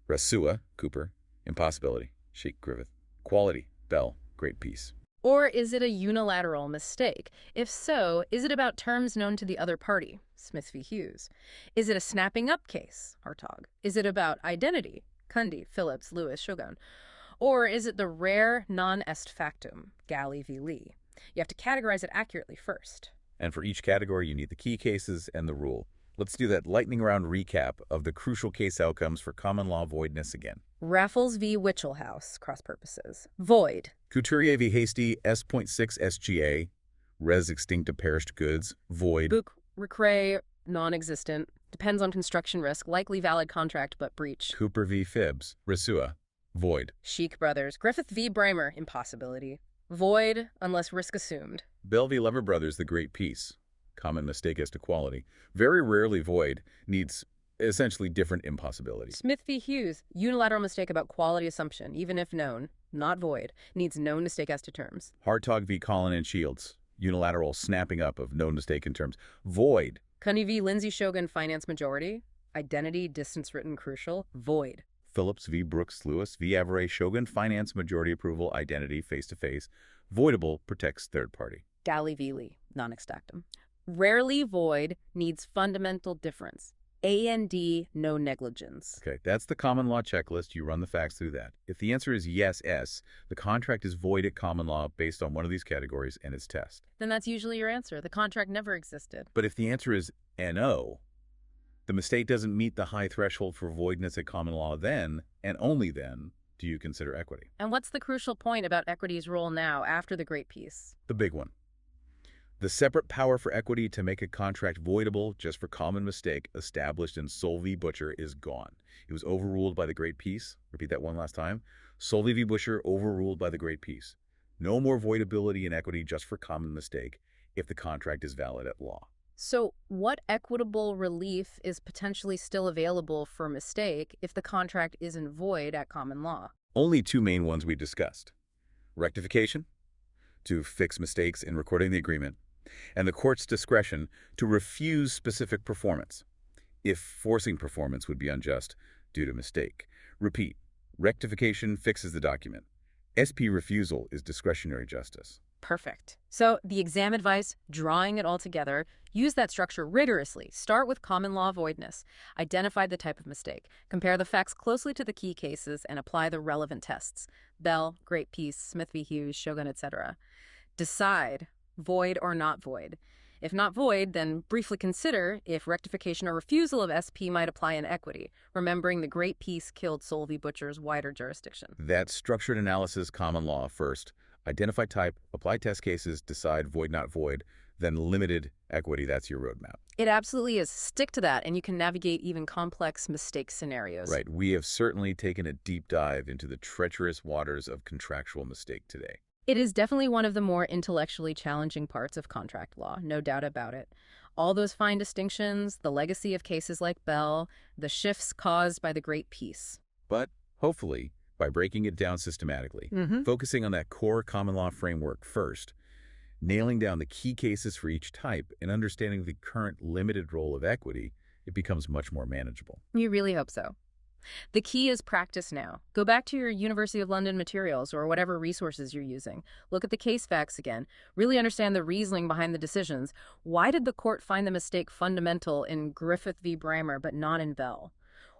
Res sua, Cooper. Impossibility, Sheik Griffith. Quality, Bell, Great Peace. Or is it a unilateral mistake? If so, is it about terms known to the other party? Smith v. Hughes. Is it a snapping up case? Hartog. Is it about identity? Cundy, Phillips, Lewis, Shogun. Or is it the rare non est factum? Galley v. Lee. You have to categorize it accurately first. And for each category, you need the key cases and the rule. Let's do that lightning round recap of the crucial case outcomes for common law voidness again. Raffles v. Witchelhouse, cross purposes. Void. Couturier v. Hasty, S.6 SGA. Res extincta perished goods, void. Book, recray, non-existent. Depends on construction risk. Likely valid contract, but breach. Cooper v. Phibbs, Resua, void. Sheik Brothers. Griffith v. Bramer, impossibility. Void, unless risk assumed. Bell v. Lever Brothers, The Great Peace. Common mistake as to quality. Very rarely void, needs essentially different impossibilities. Smith v. Hughes, unilateral mistake about quality assumption, even if known, not void, needs known mistake as to terms. Hartog v. Collin and Shields, unilateral snapping up of known mistake in terms, void. Cunny v. Lindsay Shogun, finance majority, identity, distance written crucial, void. Phillips v. Brooks Lewis v. Avery Shogun, finance majority approval, identity, face-to-face, voidable, protects third party. Galley v. Lee, non-extactum. Rarely void, needs fundamental difference. A&D, no negligence. Okay, that's the common law checklist. You run the facts through that. If the answer is yes, S, the contract is void at common law based on one of these categories and its test. Then that's usually your answer. The contract never existed. But if the answer is NO, the mistake doesn't meet the high threshold for voidness at common law, then, and only then, do you consider equity. And what's the crucial point about equity's role now after the Great Peace? The big one. The separate power for equity to make a contract voidable just for common mistake established in Sol v. Butcher is gone. It was overruled by the Great Peace. Repeat that one last time. Sol v. Butcher overruled by the Great Peace. No more voidability in equity just for common mistake if the contract is valid at law. So what equitable relief is potentially still available for mistake if the contract isn't void at common law? Only two main ones we discussed. Rectification, to fix mistakes in recording the agreement, and the court's discretion to refuse specific performance, if forcing performance would be unjust due to mistake. Repeat, rectification fixes the document. SP refusal is discretionary justice. Perfect. So the exam advice, drawing it all together, use that structure rigorously. Start with common law voidness. Identify the type of mistake. Compare the facts closely to the key cases and apply the relevant tests. Bell, Great Peace, Smith v. Hughes, Shogun, etc. Decide, void or not void. If not void, then briefly consider if rectification or refusal of SP might apply in equity, remembering the Great Peace killed Sol v. Butcher's wider jurisdiction. That's structured analysis, common law first. Identify type, apply test cases, decide void, not void, then limited equity. That's your roadmap. It absolutely is. Stick to that, and you can navigate even complex mistake scenarios. Right. We have certainly taken a deep dive into the treacherous waters of contractual mistake today. It is definitely one of the more intellectually challenging parts of contract law, no doubt about it. All those fine distinctions, the legacy of cases like Bell, the shifts caused by the Great Peace. But hopefully, by breaking it down systematically, Mm-hmm. focusing on that core common law framework first, nailing down the key cases for each type, and understanding the current limited role of equity, it becomes much more manageable. You really hope so. The key is practice now. Go back to your University of London materials or whatever resources you're using. Look at the case facts again. Really understand the reasoning behind the decisions. Why did the court find the mistake fundamental in Griffith v. Brammer but not in Bell?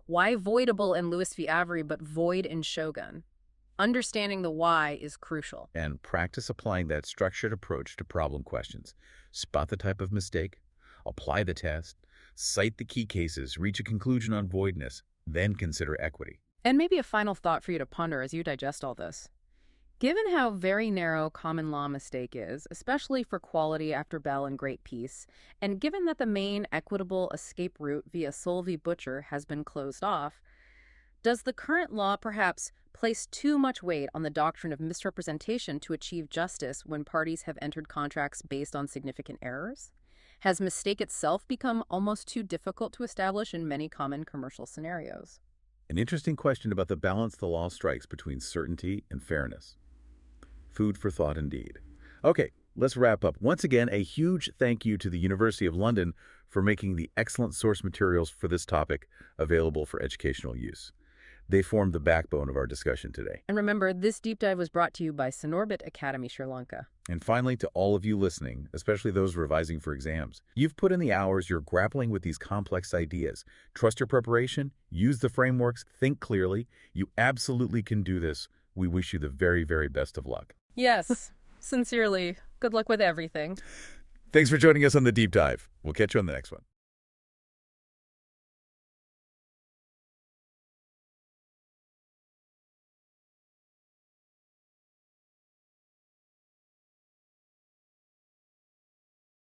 Why voidable in Lewis v. Avery but void in Shogun? Understanding the why is crucial. And practice applying that structured approach to problem questions. Spot the type of mistake, apply the test, cite the key cases, reach a conclusion on voidness, then consider equity. And maybe a final thought for you to ponder as you digest all this. Given how very narrow common law mistake is, especially for quality after Bell and Great Peace, and given that the main equitable escape route via Soul v. Butcher has been closed off, does the current law perhaps place too much weight on the doctrine of misrepresentation to achieve justice when parties have entered contracts based on significant errors? Has mistake itself become almost too difficult to establish in many common commercial scenarios? An interesting question about the balance the law strikes between certainty and fairness. Food for thought indeed. Okay, let's wrap up. Once again, a huge thank you to the University of London for making the excellent source materials for this topic available for educational use. They formed the backbone of our discussion today. And remember, this deep dive was brought to you by Sinorbit Academy, Sri Lanka. And finally, to all of you listening, especially those revising for exams, you've put in the hours, you're grappling with these complex ideas. Trust your preparation, use the frameworks, think clearly. You absolutely can do this. We wish you the very, very best of luck. Yes, sincerely. Good luck with everything. Thanks for joining us on the deep dive. We'll catch you on the next one.